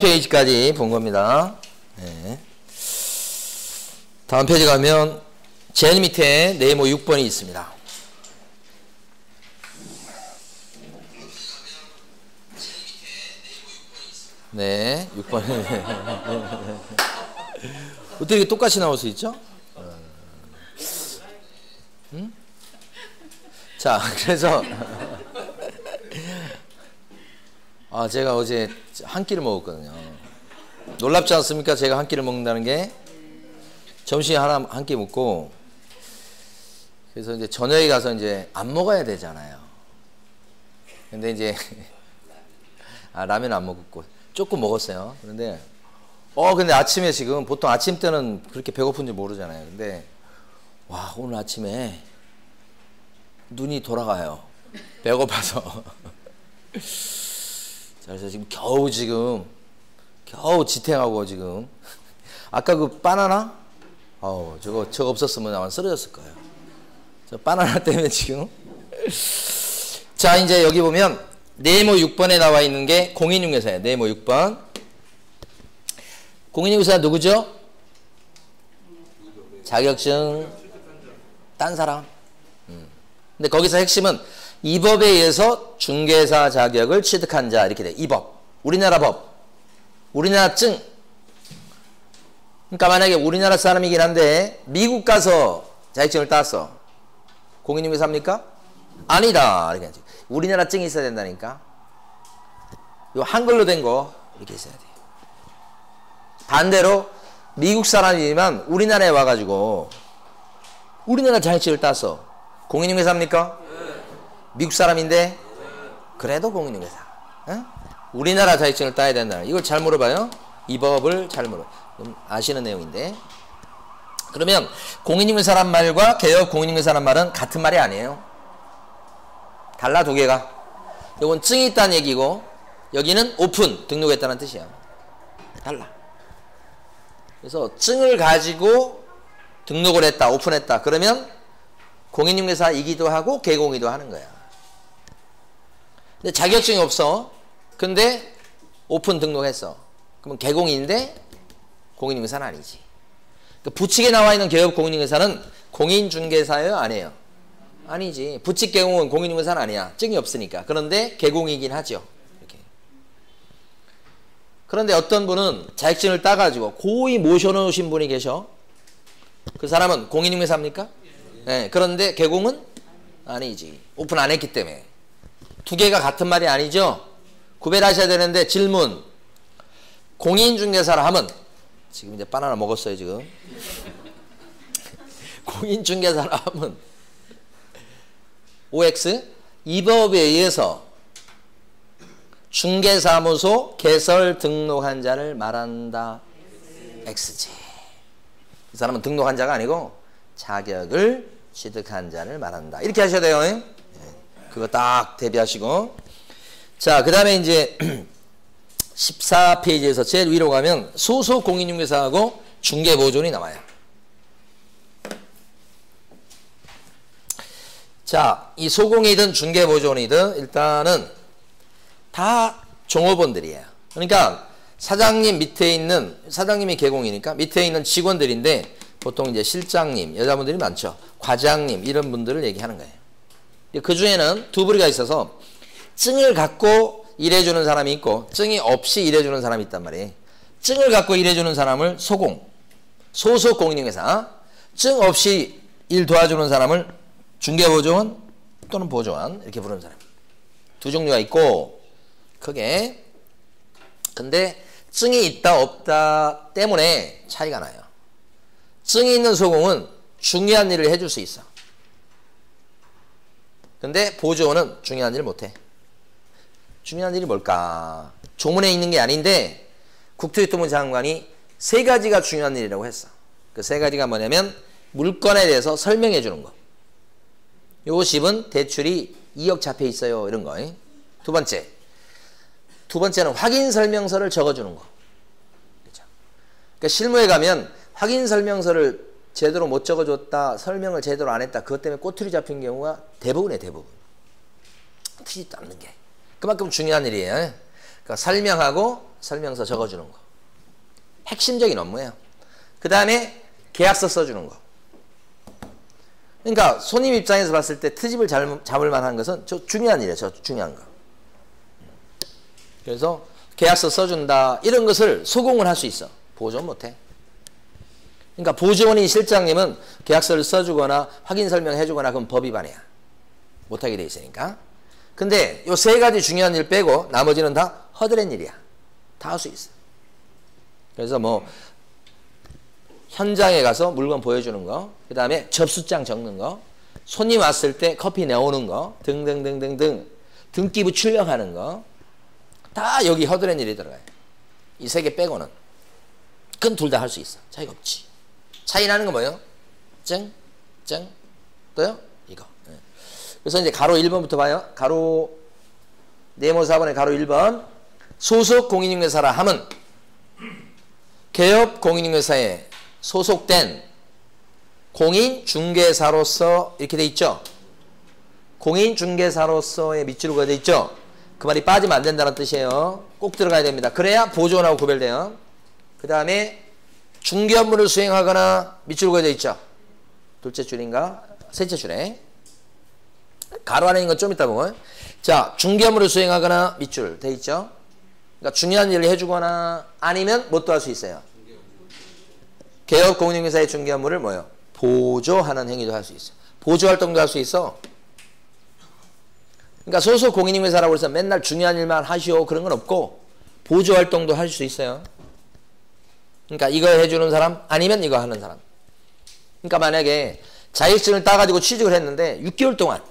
페이지까지 본 겁니다. 네. 다음 페이지 가면 제일 밑에 네모 6번이 있습니다. 네, 6번. 어떻게 이렇게 똑같이 나올 수 있죠? 응? 자, 그래서 제가 어제 한 끼를 먹었거든요. 놀랍지 않습니까? 제가 한 끼를 먹는다는 게. 점심에 한 끼 먹고, 그래서 이제 저녁에 가서 이제 안 먹어야 되잖아요. 근데 이제 라면 안 먹었고 조금 먹었어요. 그런데 근데 아침에 지금 보통 아침 때는 그렇게 배고픈지 모르잖아요. 근데 와, 오늘 아침에 눈이 돌아가요. 배고파서. 자, 그래서 지금 겨우 지탱하고 지금 아까 그 바나나 저거 없었으면 아마 쓰러졌을 거예요. 저 바나나 때문에 지금. 자, 이제 여기 보면 네모 6번에 나와 있는 게 공인중개사예요. 네모 6번. 공인중개사 누구죠? 자격증 딴 사람. 근데 거기서 핵심은 이 법에 의해서 중개사 자격을 취득한 자, 이렇게 돼. 이 법. 우리나라 법. 우리나라 증. 그러니까 만약에 우리나라 사람이긴 한데 미국 가서 자격증을 땄어. 공인중개사입니까? 아니다. 이렇게 하지. 우리나라 증이 있어야 된다니까. 요 한글로 된 거 이렇게 있어야 돼. 반대로 미국 사람이지만 우리나라에 와가지고 우리나라 자격증을 땄어. 공인중개사입니까? 미국 사람인데 그래도 공인중개사. 응? 우리나라 자격증을 따야 된다. 이걸 잘 물어봐요. 이 법을 잘 물어. 아시는 내용인데. 그러면 공인중개사란 말과 개업 공인중개사란 말은 같은 말이 아니에요. 달라, 두 개가. 이건 증이 있다는 얘기고 여기는 오픈, 등록했다는 뜻이야. 달라. 그래서 증을 가지고 등록을 했다, 오픈했다. 그러면 공인중개사이기도 하고 개공이기도 하는 거야. 근데 자격증이 없어. 근데 오픈 등록했어. 그러면 개공인데 공인중개사는 아니지. 그러니까 부칙에 나와 있는 개업 공인중개사는 공인중개사예요, 아니에요? 아니지. 부칙 개공은 공인중개사는 아니야. 증이 없으니까. 그런데 개공이긴 하죠. 이렇게. 그런데 어떤 분은 자격증을 따가지고 고의 모셔놓으신 분이 계셔. 그 사람은 공인중개사입니까? 네. 그런데 개공은 아니지. 오픈 안 했기 때문에. 두 개가 같은 말이 아니죠. 구별하셔야 되는데 질문. 공인중개사라 하면 지금 이제 바나나 먹었어요 지금. 공인중개사라 하면 OX 이 법에 의해서 중개사무소 개설 등록한 자를 말한다. XG. 이 사람은 등록한 자가 아니고 자격을 취득한 자를 말한다. 이렇게 하셔야 돼요. 네. 그거 딱 대비하시고. 자, 그 다음에 이제 14페이지에서 제일 위로 가면 소속 공인중개사하고 중개보조원이 나와요. 자, 이 소공이든 중개보조원이든 일단은 다 종업원들이에요. 그러니까 사장님 밑에 있는, 사장님이 개공이니까 밑에 있는 직원들인데 보통 이제 실장님, 여자분들이 많죠. 과장님 이런 분들을 얘기하는 거예요. 그 중에는 두 부류가 있어서 증을 갖고 일해주는 사람이 있고 증이 없이 일해주는 사람이 있단 말이에요. 증을 갖고 일해주는 사람을 소공, 소속 공인중개사, 증 없이 일 도와주는 사람을 중개보조원 또는 보조원 이렇게 부르는 사람. 두 종류가 있고 크게. 근데 증이 있다 없다 때문에 차이가 나요. 증이 있는 소공은 중요한 일을 해줄 수 있어. 근데 보조원은 중요한 일을 못해. 중요한 일이 뭘까? 조문에 있는 게 아닌데 국토교통부 장관이 세 가지가 중요한 일이라고 했어. 그 세 가지가 뭐냐면 물건에 대해서 설명해 주는 거. 요 집은 대출이 2억 잡혀 있어요. 이런 거. 두 번째는 확인 설명서를 적어주는 거. 그렇죠? 그러니까 실무에 가면 확인 설명서를 제대로 못 적어줬다, 설명을 제대로 안 했다, 그것 때문에 꼬투리 잡힌 경우가 대부분이에요. 대부분. 트지도 않는 게. 그만큼 중요한 일이에요. 그러니까 설명하고 설명서 적어주는 거. 핵심적인 업무예요. 그 다음에 계약서 써주는 거. 그러니까 손님 입장에서 봤을 때 트집을 잡을 만한 것은 저 중요한 일이에요. 저 중요한 거. 그래서 계약서 써준다. 이런 것을 소공을 할 수 있어. 보조원 못해. 그러니까 보조원인 실장님은 계약서를 써주거나 확인 설명해주거나 그건 법 위반이야. 못하게 돼 있으니까. 근데 요 세 가지 중요한 일 빼고 나머지는 다 허드렛 일이야. 다 할 수 있어. 그래서 뭐 현장에 가서 물건 보여주는 거, 그 다음에 접수장 적는 거, 손님 왔을 때 커피 내오는 거, 등등등등등, 등기부 출력하는 거, 다 여기 허드렛 일이 들어가요. 이 세 개 빼고는. 그건 둘 다 할 수 있어. 차이가 없지. 차이 나는 건 뭐예요? 또요? 이거. 그래서 이제 가로 1번부터 봐요. 가로 네모 4번의 가로 1번. 소속 공인중개사라 함은 개업 공인중개사에 소속된 공인중개사로서 이렇게 돼 있죠. 공인중개사로서의 밑줄을 그어져 있죠. 그 말이 빠지면 안 된다는 뜻이에요. 꼭 들어가야 됩니다. 그래야 보조원하고 구별돼요. 그 다음에 중개 업무를 수행하거나 밑줄 그어져 있죠. 둘째 줄인가? 셋째 줄에. 가로 안에 있는 건 좀 이따 보고. 자, 중개 업무를 수행하거나 밑줄 돼 있죠. 그러니까 중요한 일을 해주거나 아니면 뭣도 할 수 있어요. 개업 공인중개사의 중개 업무를 뭐요? 보조하는 행위도 할 수 있어. 보조 활동도 할 수 있어. 그러니까 소속 공인중개사라고 해서 맨날 중요한 일만 하시오 그런 건 없고 보조 활동도 할 수 있어요. 그러니까 이거 해주는 사람 아니면 이거 하는 사람. 그러니까 만약에 자격증을 따가지고 취직을 했는데 6개월 동안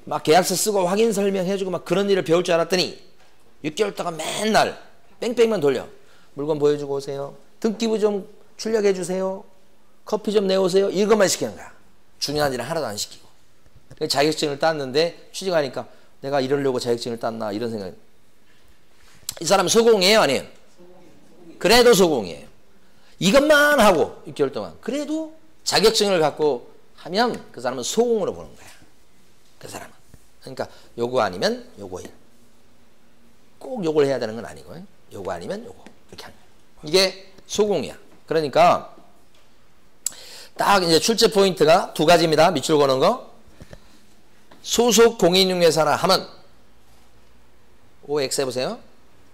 막 계약서 쓰고 확인 설명해주고 막 그런 일을 배울 줄 알았더니 6개월 동안 맨날 뺑뺑만 돌려. 물건 보여주고 오세요. 등기부 좀 출력해 주세요. 커피 좀 내오세요. 이것만 시키는 거야. 중요한 일은 하나도 안 시키고. 자격증을 땄는데 취직하니까 내가 이러려고 자격증을 땄나 이런 생각이. 이 사람은 소공이에요 아니에요? 그래도 소공이에요. 이것만 하고 6개월 동안 그래도 자격증을 갖고 하면 그 사람은 소공으로 보는 거야. 그 사람은. 그러니까 요거 아니면 요거 일. 꼭 요걸 해야 되는 건 아니고 요거 아니면 요거 이렇게 하는 거야. 이게 소공이야. 그러니까 딱 이제 출제 포인트가 두 가지입니다. 밑줄 거는 거. 소속 공인중개사라 하면 OX 해보세요.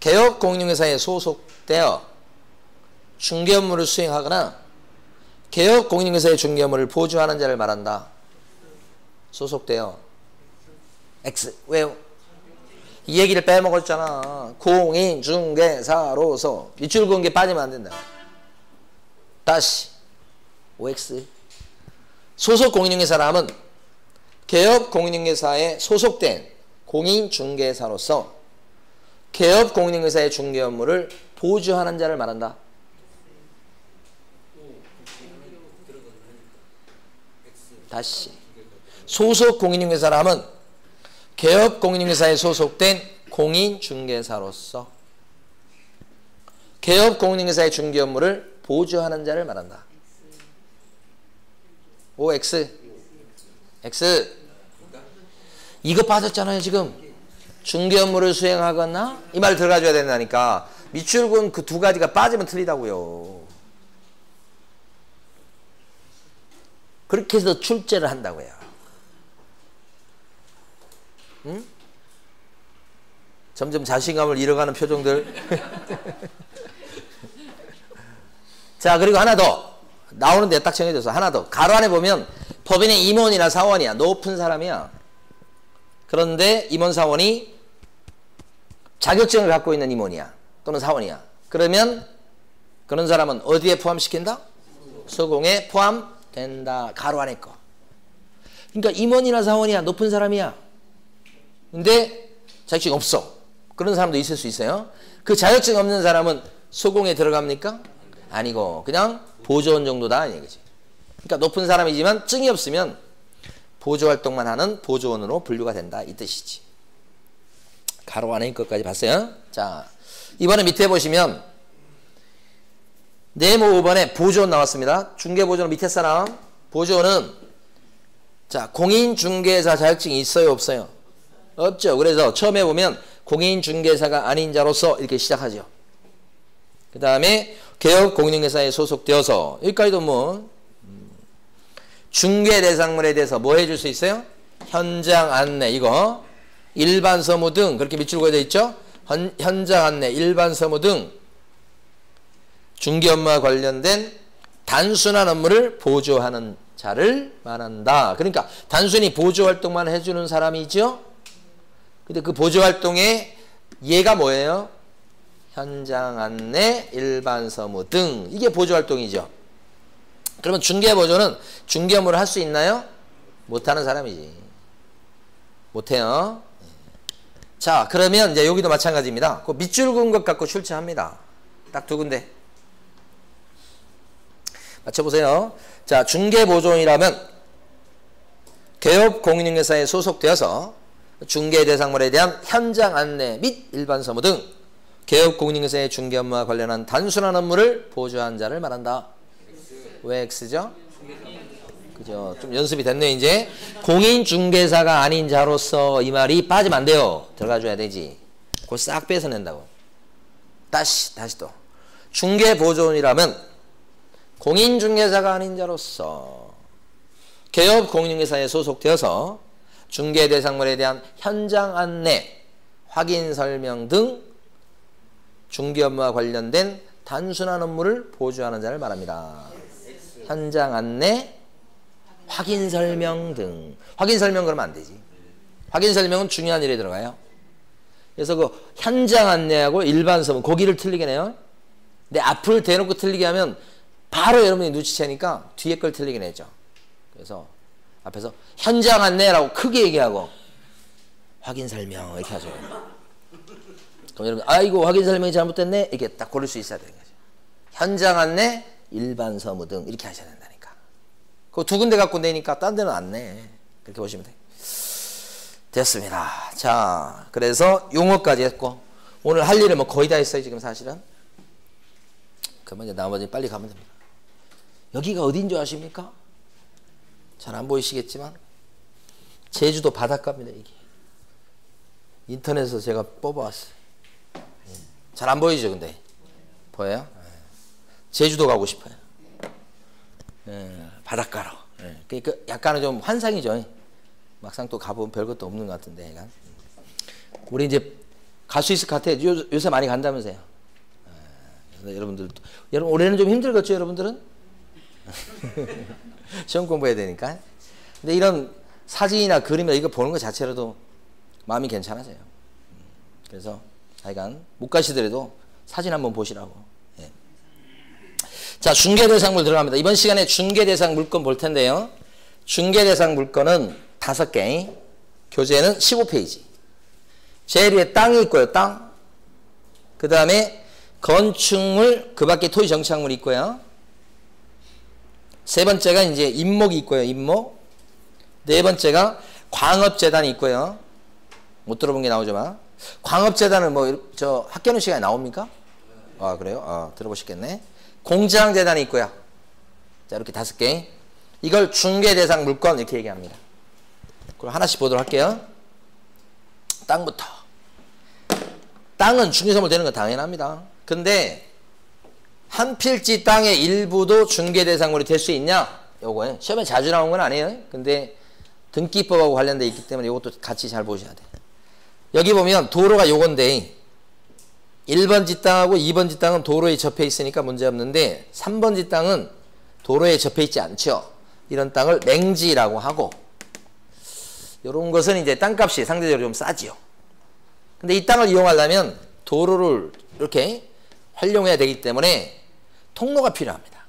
개업 공인중개사에 소속되어 중개 업무를 수행하거나 개업 공인중개사의 중개 업무를 보조하는 자를 말한다. 소속되어 X. 왜요? 이 얘기를 빼먹었잖아. 공인중개사로서 밑줄 그은 게 빠지면 안 된다. 다시 OX. 소속 공인중개사라 하면 개업 공인중개사에 소속된 공인중개사로서 개업 공인중개사의 중개 업무를 보조하는 자를 말한다. 다시 소속 공인중개사라 하면 개업 공인중개사에 소속된 공인중개사로서 개업 공인중개사의 중개 업무를 보조하는 자를 말한다. OX. X. 이거 빠졌잖아요 지금. 중개 업무를 수행하거나 이 말 들어가줘야 된다니까. 밑줄 그은 그 두 가지가 빠지면 틀리다고요. 그렇게 해서 출제를 한다고요. 응? 점점 자신감을 잃어가는 표정들. 자, 그리고 하나 더. 나오는데 딱 정해져서 하나 더. 가로 안에 보면 법인의 임원이나 사원이야. 높은 사람이야. 그런데 임원 사원이 자격증을 갖고 있는 임원이야. 또는 사원이야. 그러면 그런 사람은 어디에 포함시킨다? 소공에 포함된다. 가로 안에 거. 그러니까 임원이나 사원이야. 높은 사람이야. 근데 자격증 없어. 그런 사람도 있을 수 있어요. 그 자격증 없는 사람은 소공에 들어갑니까? 아니고 그냥 보조원 정도다 이 얘기지. 그러니까 높은 사람이지만 증이 없으면 보조활동만 하는 보조원으로 분류가 된다 이 뜻이지. 가로 안에 것까지 봤어요. 자, 이번에 밑에 보시면 네모 5번에 보조원 나왔습니다. 중개보조원 밑에 사람. 보조원은 자 공인중개사 자격증이 있어요 없어요? 없죠. 그래서 처음에 보면 공인중개사가 아닌 자로서 이렇게 시작하죠. 그 다음에 개업 공인중개사에 소속되어서 여기까지도 뭐 중개 대상물에 대해서 뭐 해줄 수 있어요? 현장 안내 이거 일반 서무 등 그렇게 밑줄 그어져 있죠? 현장 안내 일반 서무 등 중개 업무와 관련된 단순한 업무를 보조하는 자를 말한다. 그러니까 단순히 보조 활동만 해주는 사람이죠. 근데 그 보조 활동에 얘가 뭐예요? 현장 안내, 일반 서무 등 이게 보조 활동이죠. 그러면 중개 보조는 중개 업무를 할 수 있나요? 못하는 사람이지. 못해요. 자, 그러면 이제 여기도 마찬가지입니다. 그 밑줄 그은 것 갖고 출제합니다. 딱 두 군데. 맞춰보세요. 자, 중개보조인이라면 개업 공인중개사에 소속되어서 중개 대상물에 대한 현장 안내 및 일반 서무 등 개업 공인중개사의 중개 업무와 관련한 단순한 업무를 보조한 자를 말한다. 왜 X죠? 그죠? 좀 연습이 됐네 이제. 공인중개사가 아닌 자로서 이 말이 빠지면 안 돼요. 들어가줘야 되지. 그걸 싹 뺏어낸다고. 다시 또. 중개보조인이라면 공인중개사가 아닌 자로서 개업 공인중개사에 소속되어서 중개 대상물에 대한 현장 안내, 확인 설명 등 중개 업무와 관련된 단순한 업무를 보조하는 자를 말합니다. 현장 안내, 확인 설명 등. 확인 설명 그러면 안 되지. 확인 설명은 중요한 일에 들어가요. 그래서 그 현장 안내하고 일반 서무 거기를 틀리게 내요. 근데 앞을 대놓고 틀리게 하면 바로 여러분이 눈치채니까 뒤에 걸 틀리게 내죠. 그래서 앞에서 현장 안내라고 크게 얘기하고 확인 설명 이렇게 하죠. 그럼 여러분 아이고 확인 설명이 잘못됐네 이렇게 딱 고를 수 있어야 되는 거죠. 현장 안내, 일반 서무 등 이렇게 하셔야 된다니까. 그 두 군데 갖고 내니까 딴 데는 안 내. 그렇게 보시면 돼요. 됐습니다. 자, 그래서 용어까지 했고 오늘 할 일은 뭐 거의 다 했어요 지금 사실은. 그러면 이제 나머지 빨리 가면 됩니다. 여기가 어딘 줄 아십니까? 잘 안 보이시겠지만 제주도 바닷가입니다. 이게 인터넷에서 제가 뽑아왔어요. 잘 안 보이죠 근데? 보여요? 제주도 가고 싶어요. 바닷가로. 그러니까 약간은 좀 환상이죠. 막상 또 가보면 별것도 없는 것 같은데 약간. 우리 이제 갈 수 있을 것 같아요. 요새 많이 간다면서요. 그래서 여러분 올해는 좀 힘들겠죠 여러분들은? 시험 공부해야 되니까. 근데 이런 사진이나 그림이나 이거 보는 것 자체로도 마음이 괜찮아져요. 그래서 하여간 못 가시더라도 사진 한번 보시라고. 예. 자, 중개대상 들어갑니다. 이번 시간에 중개대상 물건 볼 텐데요. 중개대상 물건은 5개, 교재는 15페이지. 제일 위에 땅이 있고요. 땅. 그 다음에 건축물, 그 밖에 토지 정착물이 있고요. 세 번째가 이제 임목이 있고요. 임목. 네 번째가 광업재단이 있고요. 못 들어본 게 나오지만 광업재단은 뭐 저 학교는 시간에 나옵니까? 아 그래요? 아 들어보시겠네. 공장재단이 있고요. 자 이렇게 5개. 이걸 중개대상 물건 이렇게 얘기합니다. 그럼 하나씩 보도록 할게요. 땅부터. 땅은 중개선물 되는 건 당연합니다. 근데 한 필지 땅의 일부도 중개대상물이 될 수 있냐? 요거에 시험에 자주 나온 건 아니에요. 근데 등기법하고 관련돼 있기 때문에 이것도 같이 잘 보셔야 돼. 여기 보면 도로가 요건데 1번지 땅하고 2번지 땅은 도로에 접해 있으니까 문제 없는데 3번지 땅은 도로에 접해 있지 않죠. 이런 땅을 맹지라고 하고 이런 것은 이제 땅값이 상대적으로 좀 싸지요. 근데 이 땅을 이용하려면 도로를 이렇게 활용해야 되기 때문에 통로가 필요합니다.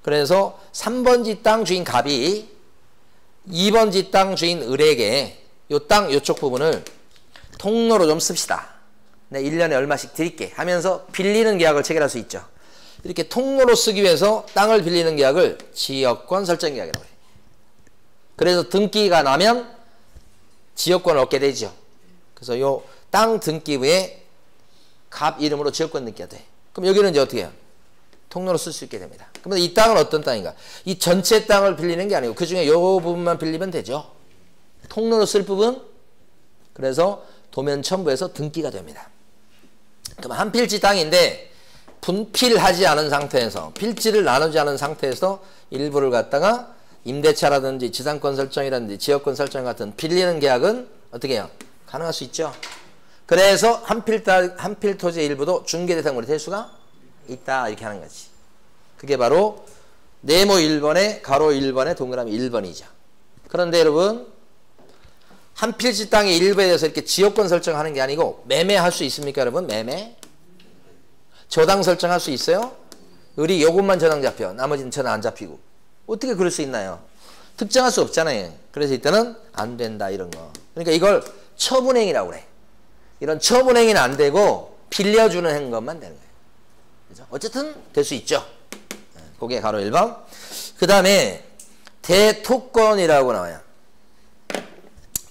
그래서 3번지 땅 주인 갑이 2번지 땅 주인 을에게 요 땅 요쪽 부분을 통로로 좀 씁시다. 네, 1년에 얼마씩 드릴게 하면서 빌리는 계약을 체결할 수 있죠. 이렇게 통로로 쓰기 위해서 땅을 빌리는 계약을 지역권 설정 계약이라고 해요. 그래서 등기가 나면 지역권을 얻게 되죠. 그래서 요 땅 등기부에 갑 이름으로 지역권 등기가 돼. 그럼 여기는 이제 어떻게 해요? 통로로 쓸 수 있게 됩니다. 그러면 이 땅은 어떤 땅인가? 이 전체 땅을 빌리는 게 아니고 그 중에 요 부분만 빌리면 되죠. 통로로 쓸 부분. 그래서 도면 첨부해서 등기가 됩니다. 그럼 한 필지 땅인데 분필하지 않은 상태에서 필지를 나누지 않은 상태에서 일부를 갖다가 임대차라든지 지상권 설정이라든지 지역권 설정 같은 빌리는 계약은 어떻게 해요? 가능할 수 있죠. 그래서 한 필 토지의 일부도 중개 대상물이 될 수가 있다 이렇게 하는 거지. 그게 바로 네모 1번에 가로 1번에 동그라미 1번이죠. 그런데 여러분 한 필지 땅의 일부에 대해서 이렇게 지역권 설정하는 게 아니고 매매할 수 있습니까 여러분? 매매? 저당 설정할 수 있어요? 우리 요것만 저당 잡혀. 나머지는 저당 안 잡히고. 어떻게 그럴 수 있나요? 특정할 수 없잖아요. 그래서 이때는 안 된다 이런 거. 그러니까 이걸 처분행위라고 그래. 이런 처분행위는 안 되고 빌려주는 행것만 되는 거예요. 그죠? 어쨌든 될 수 있죠. 그게 가로 1번. 그 다음에 대토권이라고 나와요.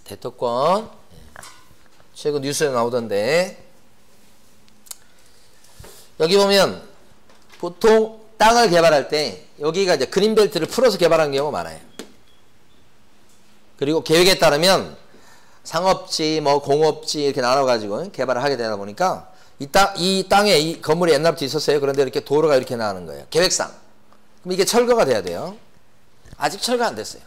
대토권. 최근 뉴스에 나오던데 여기 보면 보통 땅을 개발할 때 여기가 이제 그린벨트를 풀어서 개발하는 경우가 많아요. 그리고 계획에 따르면 상업지, 뭐 공업지 이렇게 나눠가지고 개발을 하게 되다 보니까 이 땅에 이 건물이 옛날부터 있었어요. 그런데 이렇게 도로가 이렇게 나가는 거예요. 계획상. 그럼 이게 철거가 돼야 돼요. 아직 철거 안 됐어요.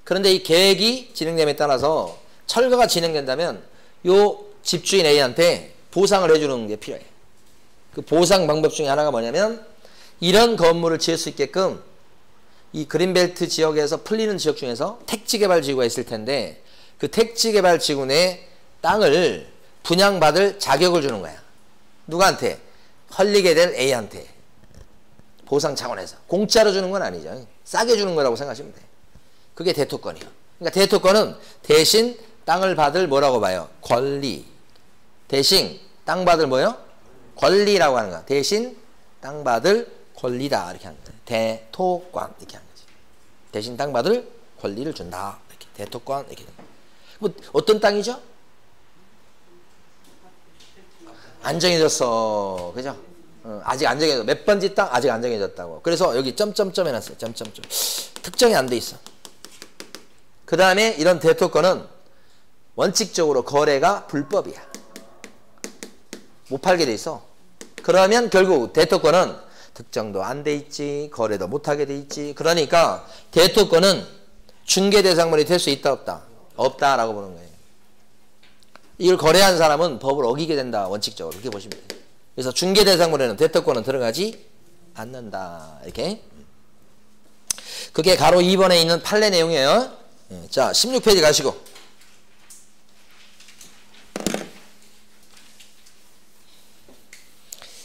그런데 이 계획이 진행됨에 따라서 철거가 진행된다면 요 집주인 A한테 보상을 해주는 게 필요해요. 그 보상 방법 중에 하나가 뭐냐면 이런 건물을 지을 수 있게끔 이 그린벨트 지역에서 풀리는 지역 중에서 택지개발지구가 있을 텐데 그 택지개발지구 내 땅을 분양받을 자격을 주는 거야. 누구한테? 헐리게 될 A한테. 보상 차원에서. 공짜로 주는 건 아니죠. 싸게 주는 거라고 생각하시면 돼. 그게 대토권이에요. 그러니까 대토권은 대신 땅을 받을 뭐라고 봐요? 권리. 대신 땅 받을 뭐요? 권리라고 하는 거야. 대신 땅 받을 권리다. 이렇게 하는 거예요. 대토권. 이렇게 하는 거지. 대신 땅 받을 권리를 준다. 이렇게. 대토권. 이렇게. 뭐, 어떤 땅이죠? 안 정해졌어. 그죠? 아직 안 정해졌어. 몇 번지 땅? 아직 안 정해졌다고. 그래서 여기 점점점 해놨어요. 점점점. 특정이 안 돼 있어. 그 다음에 이런 대토권은 원칙적으로 거래가 불법이야. 못 팔게 돼 있어. 그러면 결국 대토권은 특정도 안 돼 있지, 거래도 못 하게 돼 있지. 그러니까 대토권은 중개 대상물이 될 수 있다 없다? 없다라고 보는 거예요. 이걸 거래한 사람은 법을 어기게 된다. 원칙적으로 그렇게 보시면 돼요. 그래서 중개 대상물에는 대토권은 들어가지 않는다. 이렇게. 그게 가로 2번에 있는 판례 내용이에요. 자, 16페이지 가시고.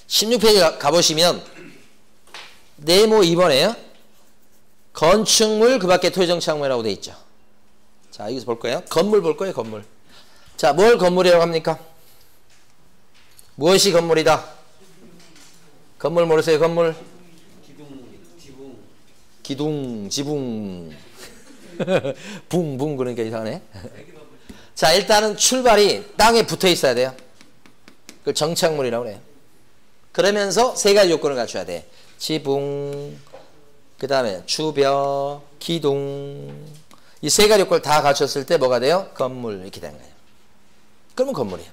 16페이지 가보시면 네모 2번에요. 건축물 그 밖에 토지정착물이라고 되어 있죠. 자, 여기서 볼 거예요. 건물 볼 거예요. 건물. 자, 뭘 건물이라고 합니까? 무엇이 건물이다? 건물 모르세요? 건물? 기둥, 지붕. 붕붕 그러니까 이상하네. 자, 일단은 출발이 땅에 붙어 있어야 돼요. 그걸 정착물이라고 해요. 그러면서 세 가지 요건을 갖춰야 돼. 지붕, 그 다음에 주벽, 기둥. 이 세 가지 요건을 다 갖췄을 때 뭐가 돼요? 건물 이렇게 되는 거예요. 그러면 건물이에요.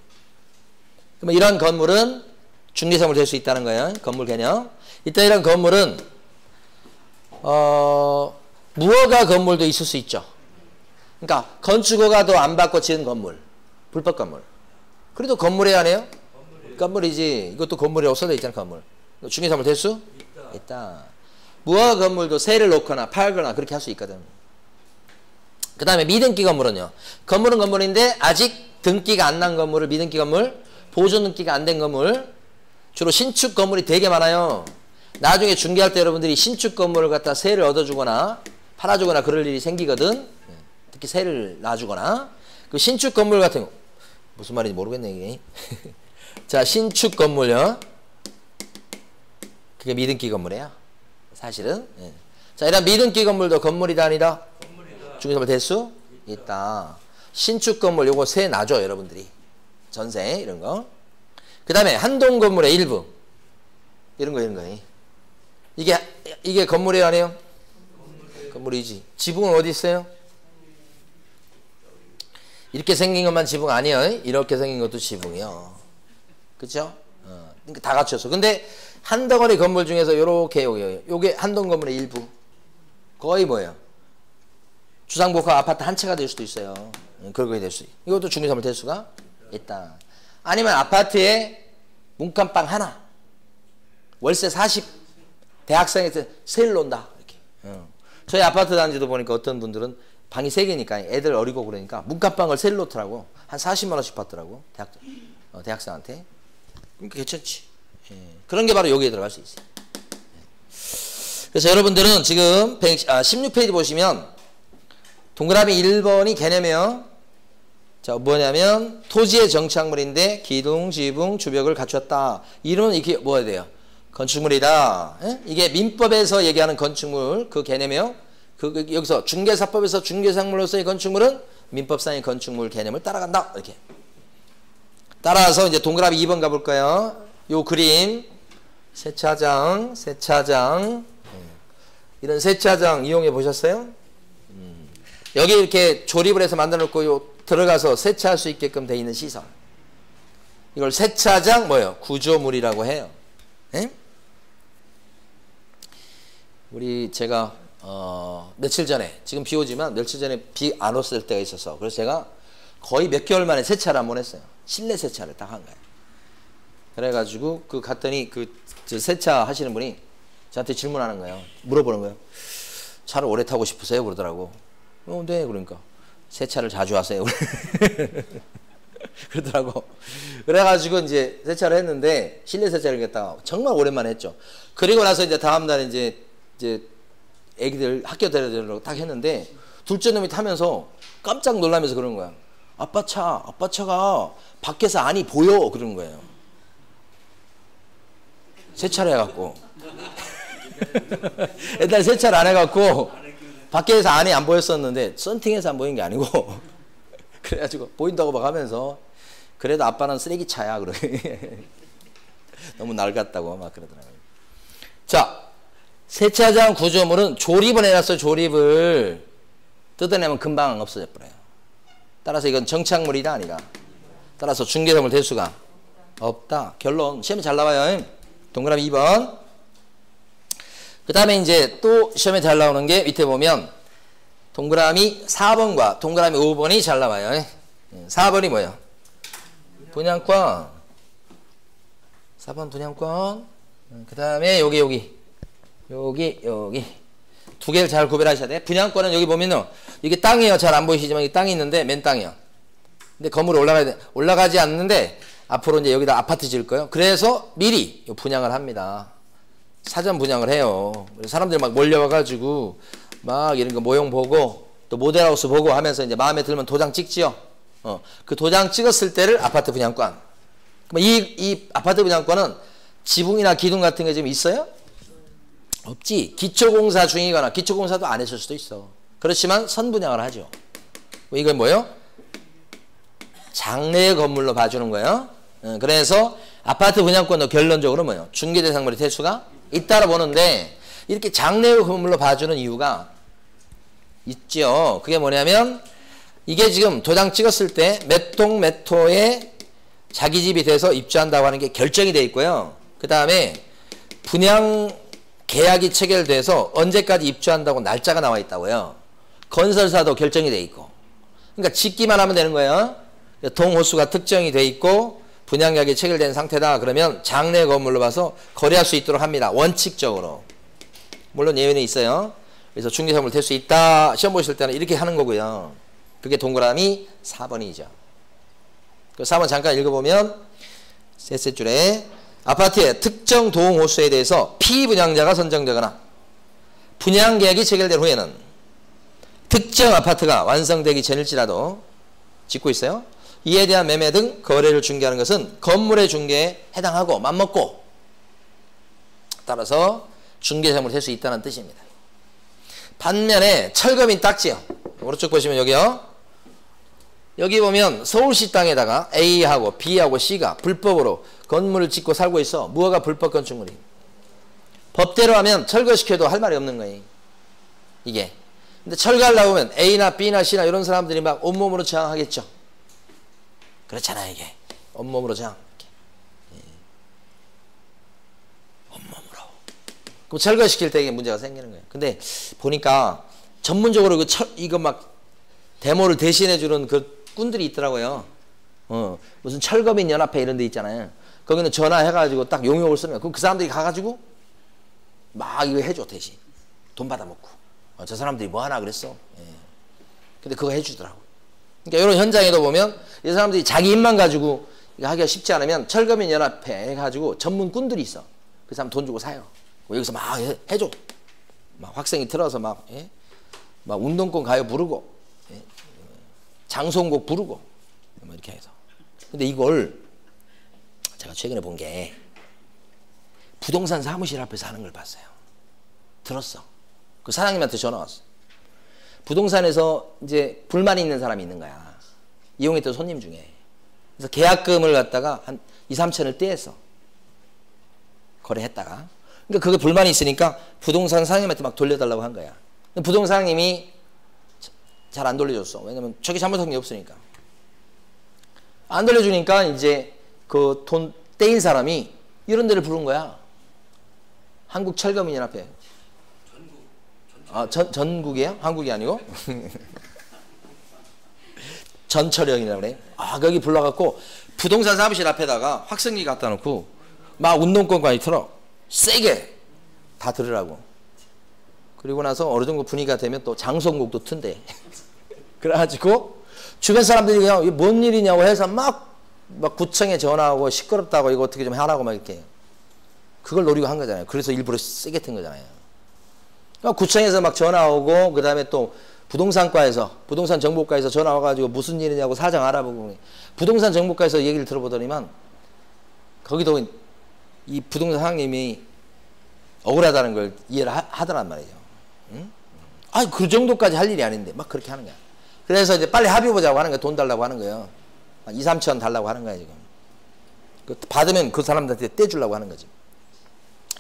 그러면 이런 건물은 중개사물 될 수 있다는 거예요. 건물 개념. 이때 이런 건물은 무허가 건물도 있을 수 있죠. 그러니까 건축허가도 안 받고 지은 건물, 불법 건물. 그래도 건물이야 안 해요? 건물이지. 이것도 건물이라고 써져 있잖아. 건물. 중개사물 될 수 있다. 무허가 건물도 세를 놓거나 팔거나 그렇게 할 수 있거든. 그 다음에 미등기 건물은요. 건물은 건물인데 아직 등기가 안 난 건물을 미등기 건물, 보존 등기가 안 된 건물, 주로 신축 건물이 되게 많아요. 나중에 중개할 때 여러분들이 신축 건물을 갖다 세를 얻어주거나 팔아주거나 그럴 일이 생기거든. 특히 세를 놔주거나. 그 신축 건물 같은 거 무슨 말인지 모르겠네 이게. 자, 신축 건물요. 그게 미등기 건물이에요. 사실은. 자, 이런 미등기 건물도 건물이다 아니다? 중개사물 될 수 있다. 신축 건물 요거 세 놔줘 여러분들이. 전세 이런 거. 그 다음에 한동 건물의 일부. 이런 거. 이게 건물이에요 안 해요? 건물이지. 지붕은 어디 있어요? 이렇게 생긴 것만 지붕 아니에요. 이렇게 생긴 것도 지붕이요. 그쵸? 그러니까 다 갖췄어. 근데 한 덩어리 건물 중에서 요렇게 요게 한 동 건물의 일부. 거의 뭐예요? 주상복합 아파트 한 채가 될 수도 있어요. 그렇게 될 수 있어요. 이것도 중개사물 될 수가 있다. 아니면 아파트에 문간방 하나. 월세 40. 대학생한테 세일 논다. 이렇게. 저희 아파트 단지도 보니까 어떤 분들은 방이 3개니까 애들 어리고 그러니까 문간방을 세일 놓더라고. 한 40만 원씩 받더라고. 대학생한테. 그러니까 괜찮지. 예. 그런 게 바로 여기에 들어갈 수 있어요. 예. 그래서 여러분들은 지금 16페이지 보시면 동그라미 1번이 개념이에요. 자, 뭐냐면 토지의 정착물인데 기둥, 지붕, 주벽을 갖췄다. 이러면 이렇게 뭐야 돼요? 건축물이다. 예? 이게 민법에서 얘기하는 건축물 그 개념이에요. 여기서 중개사법에서 중개상물로서의 건축물은 민법상의 건축물 개념을 따라간다. 이렇게. 따라서 이제 동그라미 2번 가볼까요? 요 그림 세차장 이런 세차장 이용해 보셨어요? 여기 이렇게 조립을 해서 만들어 놓고 요 들어가서 세차할 수 있게끔 돼 있는 시설. 이걸 세차장 뭐예요? 구조물이라고 해요. 예? 우리 제가 며칠 전에 지금 비 오지만 며칠 전에 비 안 왔을 때가 있어서 그래서 제가 거의 몇 개월 만에 세차를 한번 했어요. 실내 세차를 딱 한 거예요. 그래가지고 갔더니 세차 하시는 분이 저한테 질문하는 거예요. 물어보는 거예요. 차를 오래 타고 싶으세요? 그러더라고. 네. 그러니까 세차를 자주 하세요. 그러더라고. 그래가지고 이제 세차를 했는데 실내 세차를 했다가 정말 오랜만에 했죠. 그리고 나서 이제 다음날 이제 애기들 학교 데려다주려고 딱 했는데 둘째 놈이 타면서 깜짝 놀라면서 그러는 거야. 아빠 차가 밖에서 안이 보여. 그러는 거예요. 세차를 해갖고. 옛날에 세차를 안 해갖고 밖에서 안이 안 보였었는데 썬팅해서 안 보인 게 아니고 그래가지고 보인다고 막 하면서 그래도 아빠는 쓰레기차야. 그러게. 너무 낡았다고 막 그러더라고요. 자, 세차장 구조물은 조립을 해놨어요. 조립을 뜯어내면 금방 없어져 버려요. 따라서 이건 정착물이다 아니다. 따라서 중개사물 될 수가 없다. 결론 시험에 잘 나와요. 동그라미 2번. 그 다음에 이제 또 시험에 잘 나오는 게 밑에 보면 동그라미 4번과 동그라미 5번이 잘 나와요. 4번이 뭐예요? 분양권. 4번 분양권. 그 다음에 여기 두 개를 잘 구별하셔야 돼. 분양권은 여기 보면은 이게 땅이에요. 잘 안 보이시지만 이게 땅이 있는데 맨 땅이에요. 근데 건물이 올라가지 않는데 앞으로 이제 여기다 아파트 지을 거예요. 그래서 미리 분양을 합니다. 사전 분양을 해요. 사람들이 막 몰려와가지고 막 이런 거 모형 보고 또 모델하우스 보고 하면서 이제 마음에 들면 도장 찍지요. 그 도장 찍었을 때를 아파트 분양권. 이 아파트 분양권은 지붕이나 기둥 같은 게 지금 있어요? 없지. 기초공사 중이거나 기초공사도 안 했을 수도 있어. 그렇지만 선분양을 하죠. 이건 뭐예요? 장래의 건물로 봐주는 거예요. 그래서 아파트 분양권도 결론적으로 뭐예요? 중개대상물이 될 수가 있다고 보는데 이렇게 장래의 건물로 봐주는 이유가 있죠. 그게 뭐냐면 이게 지금 도장 찍었을 때 몇 동 몇 호에 자기 집이 돼서 입주한다고 하는 게 결정이 돼 있고요. 그 다음에 분양 계약이 체결돼서 언제까지 입주한다고 날짜가 나와 있다고요. 건설사도 결정이 돼 있고. 그러니까 짓기만 하면 되는 거예요. 동호수가 특정이 돼 있고 분양계약이 체결된 상태다. 그러면 장래 건물로 봐서 거래할 수 있도록 합니다. 원칙적으로. 물론 예외는 있어요. 그래서 중개사물 될 수 있다. 시험 보실 때는 이렇게 하는 거고요. 그게 동그라미 4번이죠. 그 4번 잠깐 읽어보면 셋째 줄에 아파트의 특정 동호수에 대해서 피분양자가 선정되거나 분양계약이 체결된 후에는 특정 아파트가 완성되기 전일지라도 짓고 있어요. 이에 대한 매매 등 거래를 중개하는 것은 건물의 중개에 해당하고 맞먹고 따라서 중개사물이 될 수 있다는 뜻입니다. 반면에 철거민 딱지요. 오른쪽 보시면 여기요. 여기 보면 서울시 땅에다가 A하고 B하고 C가 불법으로 건물을 짓고 살고 있어. 무허가 불법 건축물이. 법대로 하면 철거시켜도 할 말이 없는 거예요. 이게. 근데 철거하려고 하면 A나 B나 C나 이런 사람들이 막 온몸으로 저항하겠죠. 그렇잖아요, 이게. 온몸으로 그냥. 온몸으로. 그럼 철거시킬 때 이게 문제가 생기는 거예요. 근데 보니까 전문적으로 이거 막 데모를 대신해주는 그 꾼들이 있더라고요. 무슨 철거민 연합회 이런 데 있잖아요. 거기는 전화해가지고 딱 용역을 쓰면 그럼 그 사람들이 가가지고 막 이거 해줘, 대신. 돈 받아먹고. 저 사람들이 뭐 하나 그랬어. 예. 근데 그거 해주더라고. 그러니까 이런 현장에도 보면 이 사람들이 자기 힘만 가지고 이거 하기가 쉽지 않으면 철거민 연합회 해가지고 전문 꾼들이 있어. 그 사람 돈 주고 사요. 여기서 막 해줘. 막 학생이 틀어서 막, 예? 막 운동권 가요 부르고, 예? 장송곡 부르고, 뭐 이렇게 해서. 근데 이걸 제가 최근에 본 게 부동산 사무실 앞에서 하는 걸 봤어요. 들었어. 그 사장님한테 전화 왔어. 부동산에서 이제 불만이 있는 사람이 있는 거야. 이용했던 손님 중에. 그래서 계약금을 갖다가 한 2, 3천을 떼서 거래했다가. 그러니까 그게 불만이 있으니까 부동산 사장님한테 막 돌려달라고 한 거야. 부동산 사장님이 잘 안 돌려줬어. 왜냐면 저기 잘못한 게 없으니까. 안 돌려주니까 이제 그 돈 떼인 사람이 이런 데를 부른 거야. 한국철거민연합회. 전국이에요? 한국이 아니고? 전철형이라고 그래. 거기 불러갖고 부동산 사무실 앞에다가 확성기 갖다 놓고 막 운동권까지 틀어. 세게 다 들으라고. 그리고 나서 어느 정도 분위기가 되면 또 장송곡도 튼대. 그래가지고 주변 사람들이 그냥 이게 뭔 일이냐고 해서 막 구청에 전화하고 시끄럽다고 이거 어떻게 좀 하라고 막 이렇게. 그걸 노리고 한 거잖아요. 그래서 일부러 세게 튼 거잖아요. 그러니까 구청에서 막 전화 오고 그 다음에 또 부동산과에서 부동산 정보과에서 전화 와가지고 무슨 일이냐고 사정 알아보고 부동산 정보과에서 얘기를 들어보더니만 거기도 이 부동산 사장님이 억울하다는 걸 이해를 하더란 말이죠. 응? 그 정도까지 할 일이 아닌데 막 그렇게 하는 거야. 그래서 이제 빨리 합의 보자고 하는 거야. 돈 달라고 하는 거예요. 2, 3천 달라고 하는 거야 지금. 받으면 그 사람들한테 떼주려고 하는 거지.